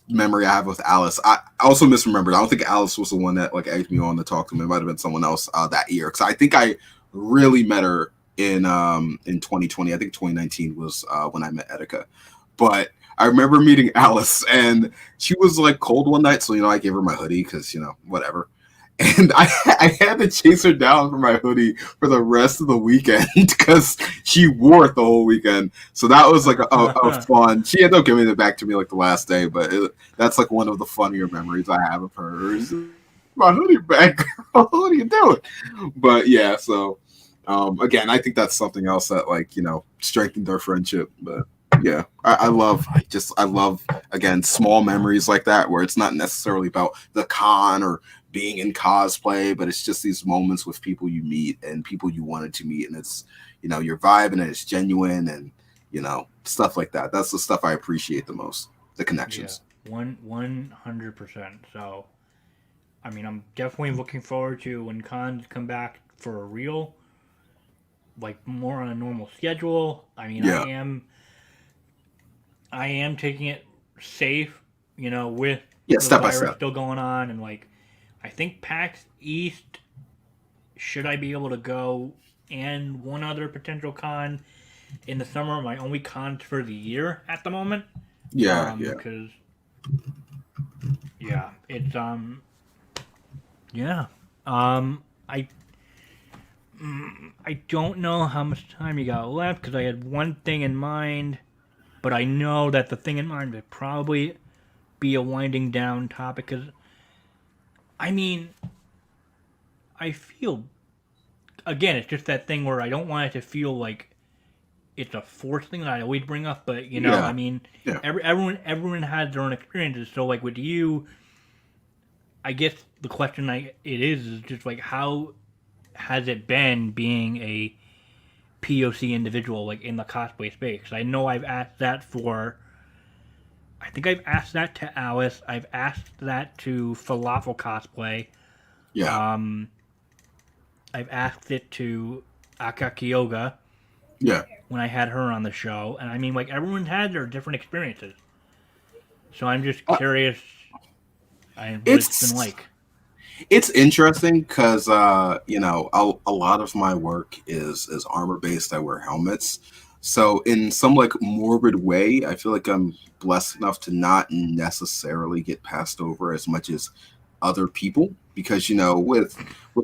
memory I have with Alice, I also misremembered. I don't think Alice was the one that like egged me on to talk to him. It might have been someone else that year, because I think I really met her in 2020. I think 2019 was when I met Etika. But I remember meeting Alice, and she was like cold one night, so you know I gave her my hoodie because you know whatever. And I had to chase her down for my hoodie for the rest of the weekend because she wore it the whole weekend. So that was like a fun. She ended up giving it back to me like the last day, but that's like one of the funnier memories I have of her. My hoodie back, girl. What are you doing? But yeah, so again, I think that's something else that like, you know, strengthened our friendship. But yeah, I love again small memories like that where it's not necessarily about the con or being in cosplay, but it's just these moments with people you meet and people you wanted to meet, and it's, you know, you're vibing and it's genuine, and you know, stuff like that. That's the stuff I appreciate the most, the connections. Yeah, 100%. So I mean, I'm definitely looking forward to when cons come back for a real, like more on a normal schedule. I mean, Yeah. I am taking it safe, you know, with Yeah, the step by virus step. still going on, and like I think PAX East, should I be able to go, and one other potential con in the summer, my only cons for the year at the moment. Yeah, Because yeah, it's yeah. I don't know how much time you got left because I had one thing in mind, but I know that the thing in mind would probably be a winding down topic. Because I mean, I feel again, it's just that thing where I don't want it to feel like it's a forced thing that I always bring up. But you know, I mean, everyone has their own experiences. So like with you, I guess the question it is just like how has it been being a POC individual like in the cosplay space? 'Cause I know I've asked that for I think I've asked that to Alice. I've asked that to Falafel Cosplay. Yeah, Um, I've asked it to Akakioga yeah. when I had her on the show, and I mean, like everyone had their different experiences. So I'm just Uh, curious, what it's been it's like. it's interesting because a lot of my work is armor based. I wear helmets, so in some like morbid way, I feel like I'm blessed enough to not necessarily get passed over as much as other people, because with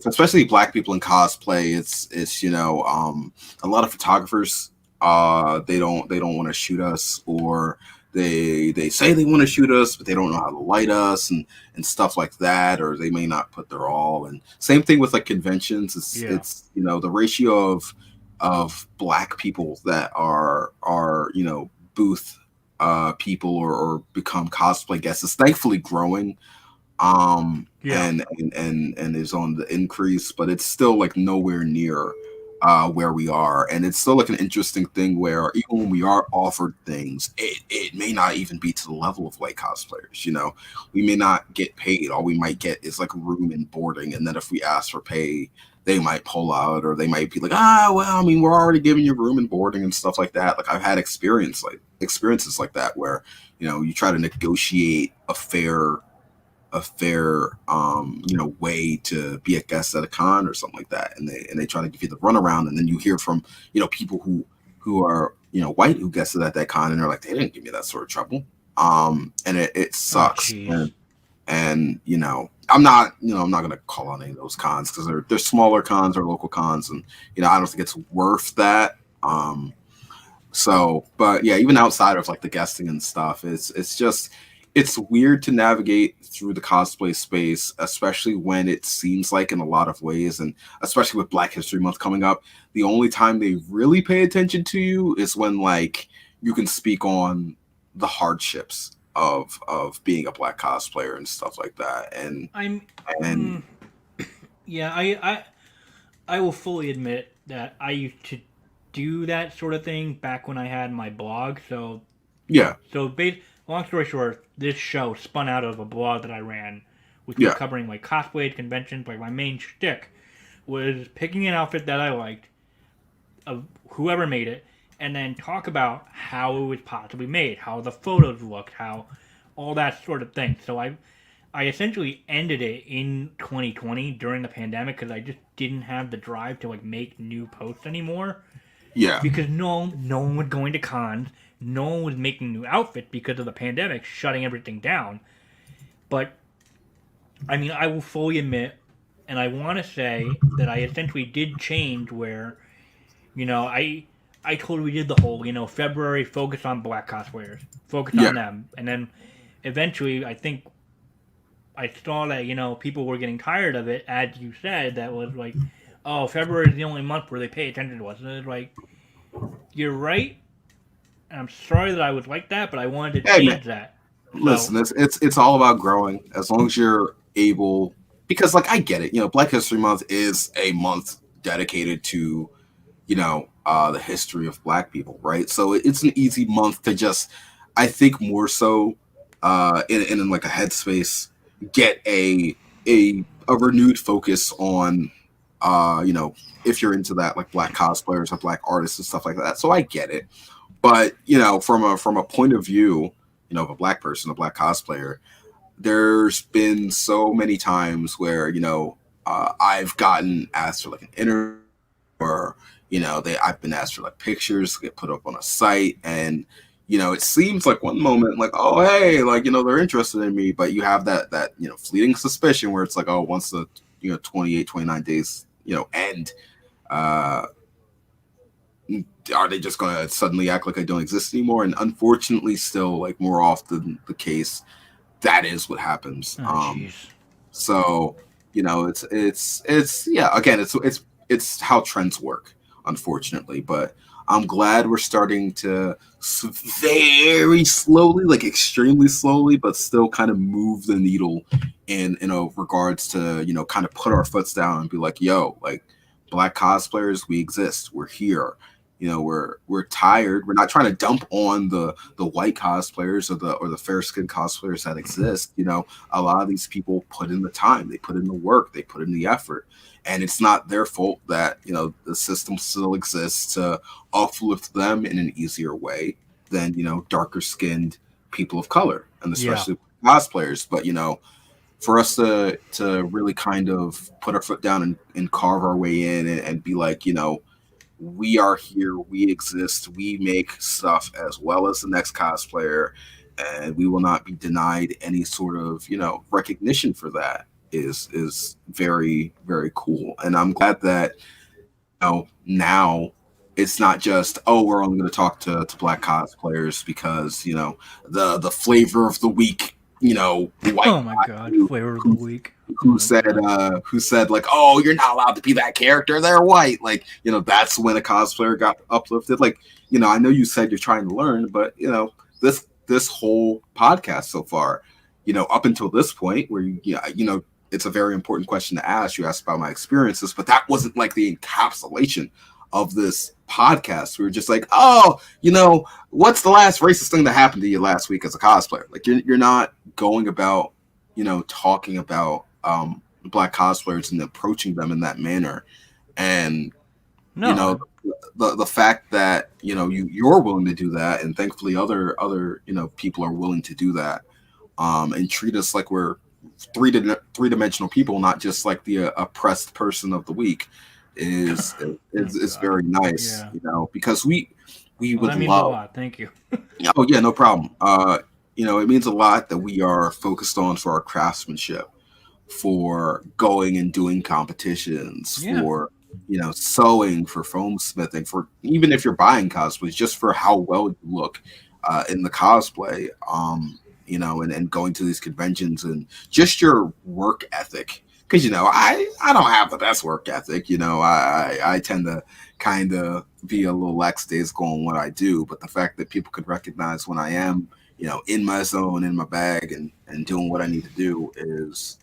especially black people in cosplay, it's a lot of photographers, they don't want to shoot us, or they say they want to shoot us but they don't know how to light us, and stuff like that, or they may not put their all. And same thing with like conventions. it's Yeah, it's the ratio of black people that are booth people, or become cosplay guests, is thankfully growing, yeah, and is on the increase, but it's still like nowhere near where we are. And it's still like an interesting thing where even when we are offered things, it may not even be to the level of white cosplayers. We may not get paid. All we might get is like room and boarding, and then if we ask for pay, they might pull out, or they might be like, well, I mean, we're already giving you room and boarding and stuff like that. Like I've had experiences like that where you try to negotiate a fair way to be a guest at a con or something like that, and they try to give you the runaround, and then you hear from people who are white, who guested at that con, and they're like, they didn't give me that sort of trouble. And it oh sucks. jeez, And I'm not gonna call on any of those cons, because they're smaller cons or local cons, and I don't think it's worth that. So, but yeah, even outside of like the guesting and stuff, it's weird to navigate through the cosplay space, especially when it seems like in a lot of ways, and especially with Black History Month coming up, the only time they really pay attention to you is when like you can speak on the hardships of being a black cosplayer and stuff like that. And I'm. and Mm, yeah, I will fully admit that I used to do that sort of thing back when I had my blog. yeah, Long story short, this show spun out of a blog that I ran, which was yeah, covering like cosplay conventions. Like my main shtick was picking an outfit that I liked, of whoever made it, and then talk about how it was possibly made, how the photos looked, how all that sort of thing. So I essentially ended it in 2020 during the pandemic because I just didn't have the drive to like make new posts anymore, yeah. because no one was going to cons, no one was making new outfits because of the pandemic shutting everything down. But I mean, I will fully admit, and I want to say that I essentially did change where I totally did the whole February focus on black cosplayers, focus Yeah. on them, and then eventually I think I saw that people were getting tired of it, as you said. That was like, oh, February is the only month where they pay attention to us. And it's like, you're right. And I'm sorry that I was like that, but I wanted to Hey man, change that. So listen, it's all about growing. As long as you're able, because like I get it. Black History Month is a month dedicated to the history of black people, right? So it's an easy month to just, I think, more so in like a headspace, get a renewed focus on if you're into that, like black cosplayers or black artists and stuff like that. So I get it. But from a point of view, of a black person, a black cosplayer, there's been so many times where I've gotten asked for like an interview, or I've been asked for like pictures to get put up on a site, and it seems like one moment like, oh hey, like they're interested in me, but you have that fleeting suspicion where it's like, oh, once the 28, 29 days end, uh are they just going to suddenly act like I don't exist anymore? And unfortunately, still, like more often the case, that is what happens. oh jeez. So it's yeah. Again, it's how trends work, unfortunately. But I'm glad we're starting to very slowly, like extremely slowly, but still kind of move the needle in regards to kind of put our foots down and be like, yo, like black cosplayers, we exist, we're here. we're tired. We're not trying to dump on the white cosplayers or the fair skinned cosplayers that exist. A lot of these people put in the time, they put in the work, they put in the effort, and it's not their fault that the system still exists to uplift them in an easier way than darker skinned people of color, and Yeah. especially cosplayers. But for us to really kind of put our foot down and carve our way in and be like, we are here, we exist, we make stuff as well as the next cosplayer, and we will not be denied any sort of recognition for that is very, very cool. And I'm glad that now it's not just, oh, we're only going to talk to black cosplayers because the flavor of the week, white Oh my guy god, flavor of the week. who Oh said my god. who said like, oh, you're not allowed to be that character, they're white. Like, that's when a cosplayer got uplifted. Like, I know you said you're trying to learn, but this whole podcast so far, up until this point where it's a very important question to ask. You asked about my experiences, but that wasn't like the encapsulation of this podcast. We were just like, oh, what's the last racist thing that happened to you last week as a cosplayer? Like, you're not going about talking about black cosplayers and approaching them in that manner. And No. the fact that you're willing to do that, and thankfully other people are willing to do that, and treat us like we're three-dimensional people, not just like the oppressed person of the week, is very nice. Yeah. Because we Well, would that means a love. lot. Thank you. Oh yeah, no problem. It means a lot that we are focused on for our craftsmanship, for going and doing competitions, Yeah. for sewing, for foam smithing, for even if you're buying cosplays, just for how well you look in the cosplay, and going to these conventions, and just your work ethic. Because I don't have the best work ethic. I tend to kind of be a little lackadaisical on what I do, but the fact that people could recognize when I am in my zone, in my bag, and doing what I need to do is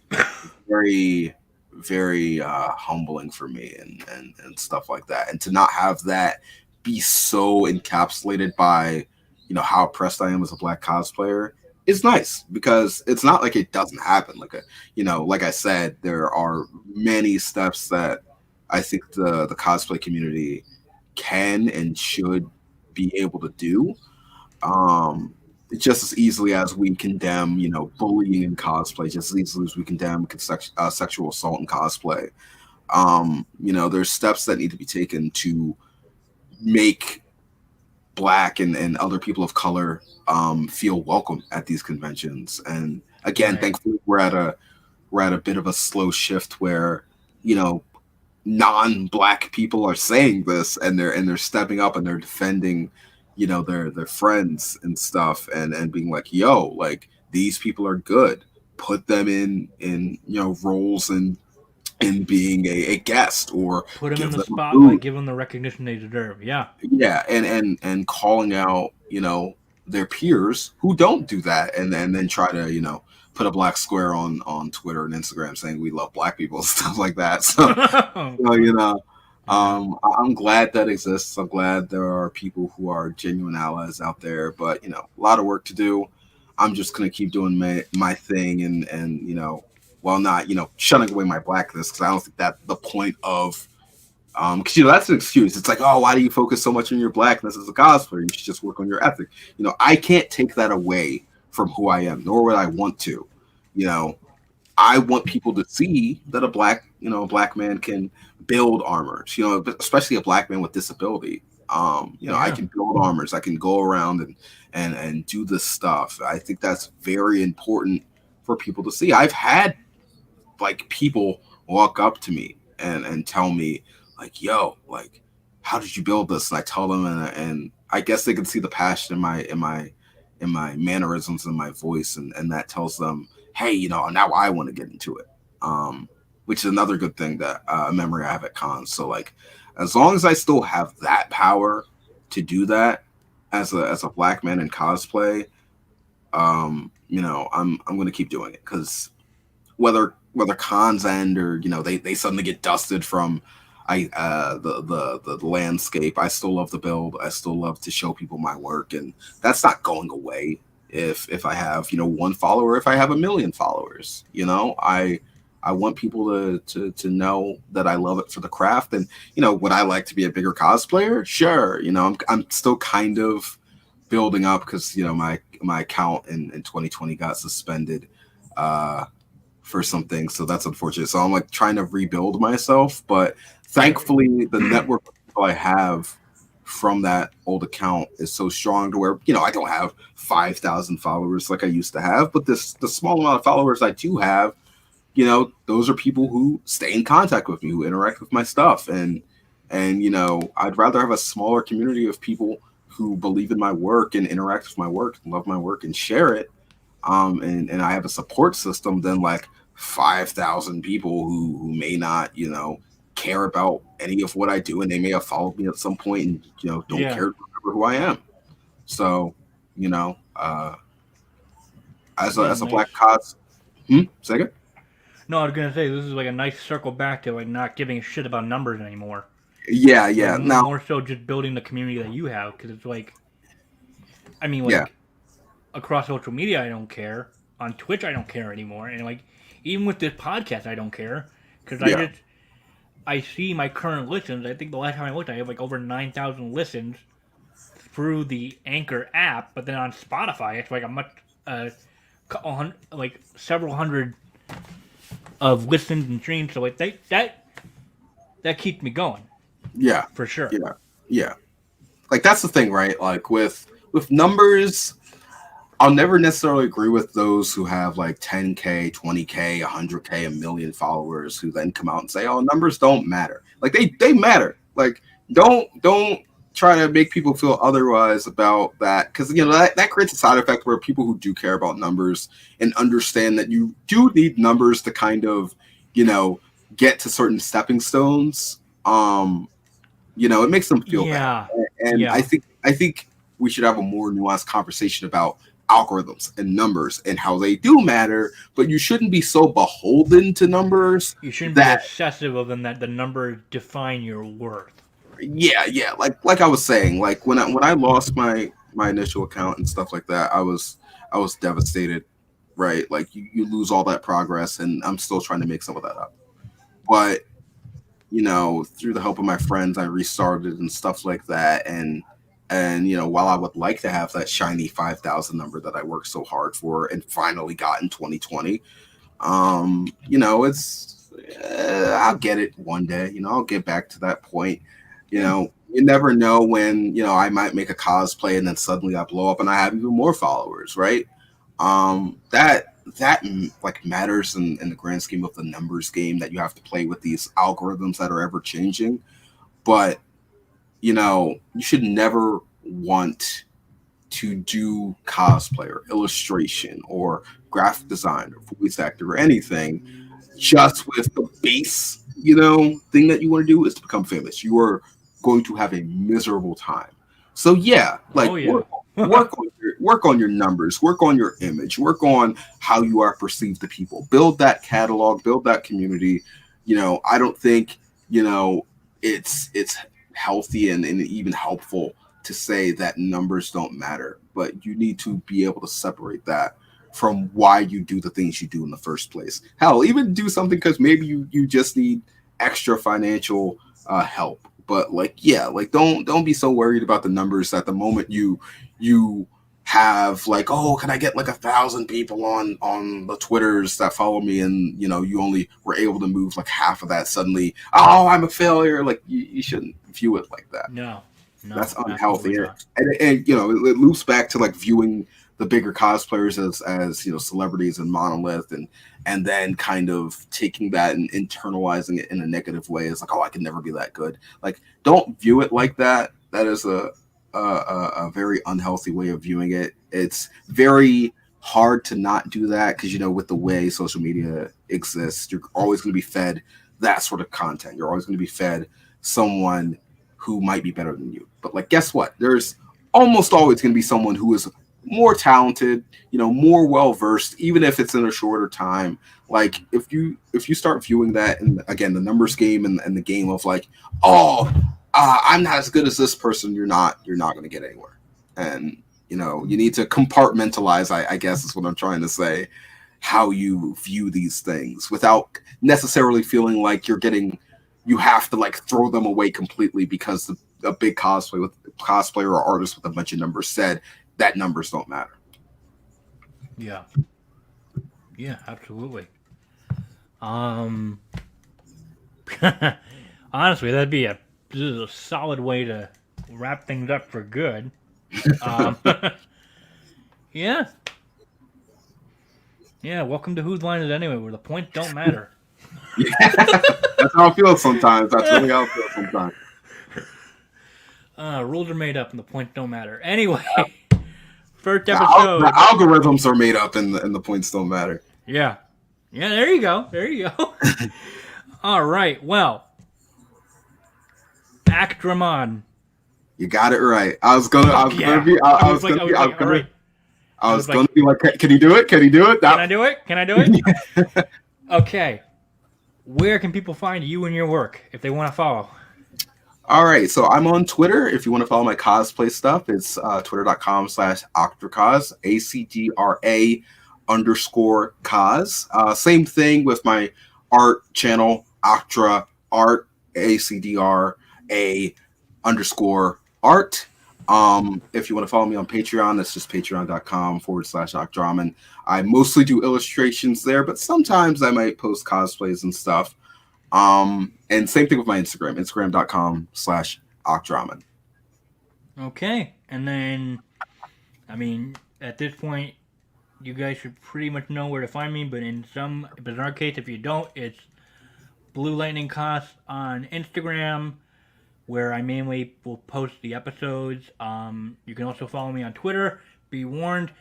very, very humbling for me, and stuff like that. And to not have that be so encapsulated by how oppressed I am as a black cosplayer is nice, because it's not like it doesn't happen. Like like I said, there are many steps that I think the cosplay community can and should be able to do, just as easily as we condemn, bullying in cosplay, just as easily as we condemn sexual assault in cosplay. There's steps that need to be taken to make black and other people of color feel welcome at these conventions. And again, Right. thankfully, we're at a bit of a slow shift where you know non-black people are saying this, and they're stepping up and they're defending their friends and stuff, and being like, yo, like, these people are good, put them in roles and being a guest, or Put them in give the them a booth. spotlight. Give them the recognition they deserve. Yeah. Yeah, and calling out their peers who don't do that, and then try to put a black square on Twitter and Instagram saying we love black people and stuff like that. So so, Yeah. I'm glad that exists. I'm glad there are people who are genuine allies out there, but a lot of work to do. I'm just gonna keep doing my thing, and while not shutting away my blackness, because I don't think that's the point of because that's an excuse. It's like, oh, why do you focus so much on your blackness as a cosplayer? You should just work on your ethic. I can't take that away from who I am, nor would I want to. You know, I want people to see that a black man can build armors. Especially a black man with disability. I Yeah. can build armors. I can go around and do this stuff. I think that's very important for people to see. I've had like people walk up to me and tell me like, yo, like, how did you build this? And I tell them, and I guess they can see the passion in my mannerisms and my voice, and that tells them, hey, now I want to get into it. Which is another good thing, that a memory I have at cons. So like, as long as I still have that power to do that as a black man in cosplay, I'm gonna keep doing it, because whether cons end, or they suddenly get dusted from the landscape. I still love the build. I still love to show people my work, and that's not going away. If I have one follower, if I have a million followers, I want people to know that I love it for the craft. And would I like to be a bigger cosplayer? Sure. I'm still kind of building up because my account in 2020 got suspended for some things, so that's unfortunate. So I'm like trying to rebuild myself, but thankfully the network of people I have from that old account is so strong to where I don't have 5,000 followers like I used to have, but the small amount of followers I do have, those are people who stay in contact with me, who interact with my stuff, and I'd rather have a smaller community of people who believe in my work and interact with my work, love my work, and share it. And I have a support system than like 5,000 people who may not, care about any of what I do, and they may have followed me at some point and don't care to remember who I am. So, as a black cos, second. No, I was gonna say this is like a nice circle back to like not giving a shit about numbers anymore. Yeah. Like, Now, more so just building the community that you have, because it's like, I mean, like yeah, across social media, I don't care. On Twitch, I don't care anymore, and like even with this podcast, I don't care because yeah, I see my current listens. I think the last time I looked, I have like over 9,000 listens through the Anchor app, but then on Spotify, it's like a much like several hundred of listens and streams. So like that keeps me going yeah, for sure. yeah. Like that's the thing, right? Like with numbers, I'll never necessarily agree with those who have like 10K, 20K, 100K, a million followers who then come out and say, "Oh, numbers don't matter." Like they matter. Like don't try to make people feel otherwise about that, because that creates a side effect where people who do care about numbers and understand that you do need numbers to kind of get to certain stepping stones. It makes them feel bad. And Yeah. I think we should have a more nuanced conversation about algorithms and numbers and how they do matter, but you shouldn't be so beholden to numbers You shouldn't be that obsessive of them that the numbers define your worth. yeah, like I was saying, like when I lost my initial account and stuff like that, I was devastated, right? Like you lose all that progress, and I'm still trying to make some of that up. But through the help of my friends, I restarted and stuff like that. And while I would like to have that shiny 5,000 number that I worked so hard for and finally got in 2020, it's I'll get it one day. I'll get back to that point. You never know when I might make a cosplay and then suddenly I blow up and I have even more followers, right? That like matters in the grand scheme of the numbers game, that you have to play with these algorithms that are ever changing. But you should never want to do cosplay or illustration or graphic design or voice actor or anything just with the base thing that you want to do is to become famous. You are going to have a miserable time. So yeah, like work on your numbers, work on your image, work on how you are perceived to people, build that catalog, build that community. I don't think it's healthy and even helpful to say that numbers don't matter, but you need to be able to separate that from why you do the things you do in the first place. Hell, even do something because maybe you just need extra financial help. But don't be so worried about the numbers that the moment you have like, oh, can I get like 1,000 people on the Twitters that follow me, and you only were able to move like half of that, suddenly, oh, I'm a failure. Like you shouldn't view it like that. No, That's unhealthy. And it loops back to like viewing the bigger cosplayers as celebrities and monolith, and then kind of taking that and internalizing it in a negative way. It's like, oh, I can never be that good. Like, don't view it like that. That is a very unhealthy way of viewing it. It's very hard to not do that because with the way social media exists, you're always going to be fed that sort of content. You're always going to be fed someone who might be better than you. But like, guess what? There's almost always going to be someone who is more talented, more well versed, even if it's in a shorter time. Like if you start viewing that, and again, the numbers game and the game of like, oh, I'm not as good as this person, you're not going to get anywhere. And you need to compartmentalize, I guess is what I'm trying to say, how you view these things without necessarily feeling like you have to like throw them away completely because a big cosplayer or artist with a bunch of numbers said that numbers don't matter. Yeah. Yeah, absolutely. Honestly, that'd be a solid way to wrap things up for good. Yeah. Yeah, welcome to Whose Line Is It Anyway, where the points don't matter. Yeah, that's how I feel sometimes. That's really how I feel sometimes. Rules are made up and the points don't matter. Anyway, first episode. The algorithms are made up and the points don't matter. Yeah. Yeah, there you go. There you go. All right, well. ACDramon. You got it right. I was gonna be like, can you do it? Can you do it? Can I do it? Can I do it? Okay. Where can people find you and your work if they want to follow? All right, so I'm on Twitter. If you want to follow my cosplay stuff, it's twitter.com/AcdraCos, ACDRA_cos. Same thing with my art channel, Actra Art, ACDRA_art. If you want to follow me on Patreon, that's just patreon.com/AcDramon. I mostly do illustrations there, but sometimes I might post cosplays and stuff. And same thing with my Instagram, instagram.com/AcDramon. Okay. And then, I mean, at this point, you guys should pretty much know where to find me, but in our case, if you don't, it's Blue Lightning Cos on Instagram, where I mainly will post the episodes. You can also follow me on Twitter. Be warned.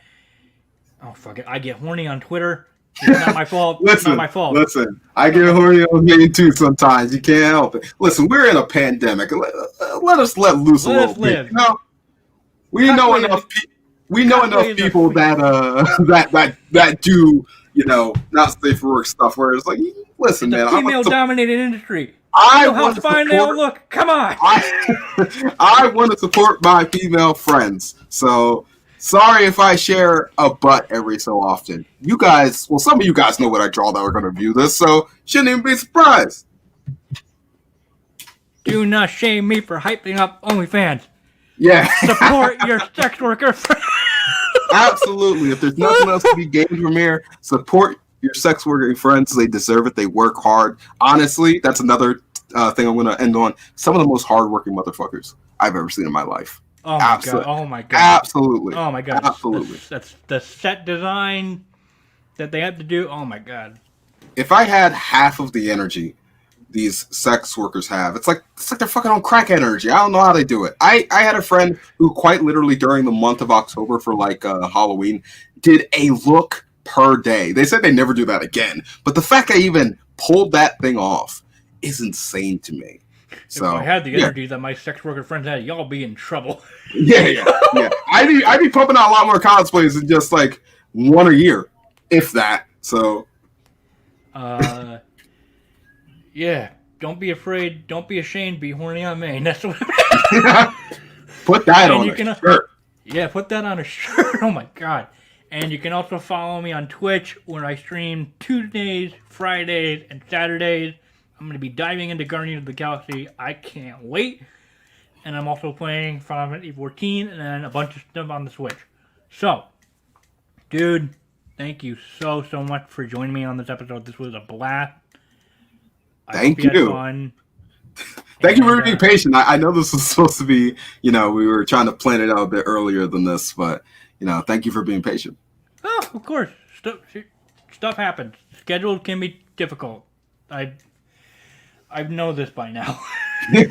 Oh, fuck it. I get horny on Twitter. It's not my fault. It's not my fault. Listen, I get horny on me too sometimes. You can't help it. Listen, we're in a pandemic. Let us let loose a little bit. We know enough people that do, not safe for work stuff where it's like, listen, man. It's a female-dominated industry. I know how fine they all look. Come on. I want to support my female friends. So sorry if I share a butt every so often. You guys, some of you guys know what I draw that are going to view this, so shouldn't even be surprised. Do not shame me for hyping up OnlyFans. Yeah. Support your sex worker friends. Absolutely. If there's nothing else to be gained from here, support your sex working friends. They deserve it. They work hard. Honestly, that's another thing I'm going to end on. Some of the most hardworking motherfuckers I've ever seen in my life. Oh my god! Oh my god! Absolutely! Oh my god! Absolutely! That's the set design that they have to do. Oh my god! If I had half of the energy these sex workers have, it's like they're fucking on crack energy. I don't know how they do it. I had a friend who quite literally during the month of October for like Halloween did a look per day. They said they never do that again, but the fact I even pulled that thing off is insane to me. So if I had the energy that my sex worker friends had, y'all be in trouble. Yeah. I'd be pumping out a lot more cosplays than just like one a year, if that. So, yeah. Don't be afraid. Don't be ashamed. Be horny on Maine. That's what. Put that on a shirt. Yeah, put that on a shirt. Oh my god. And you can also follow me on Twitch, where I stream Tuesdays, Fridays, and Saturdays. I'm going to be diving into Guardians of the Galaxy. I can't wait. And I'm also playing Final Fantasy 14 and then a bunch of stuff on the Switch. So, dude, thank you so much for joining me on this episode. This was a blast. Thank you. Had fun. Thank you for being patient. I know this was supposed to be, we were trying to plan it out a bit earlier than this, but, thank you for being patient. Oh, of course. Stuff happens. Schedules can be difficult. I know this by now. Yeah.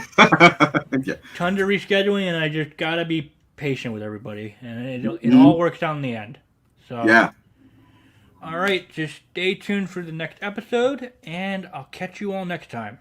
Tons of rescheduling, and I just gotta be patient with everybody, and it all works out in the end. So yeah. All right, just stay tuned for the next episode, and I'll catch you all next time.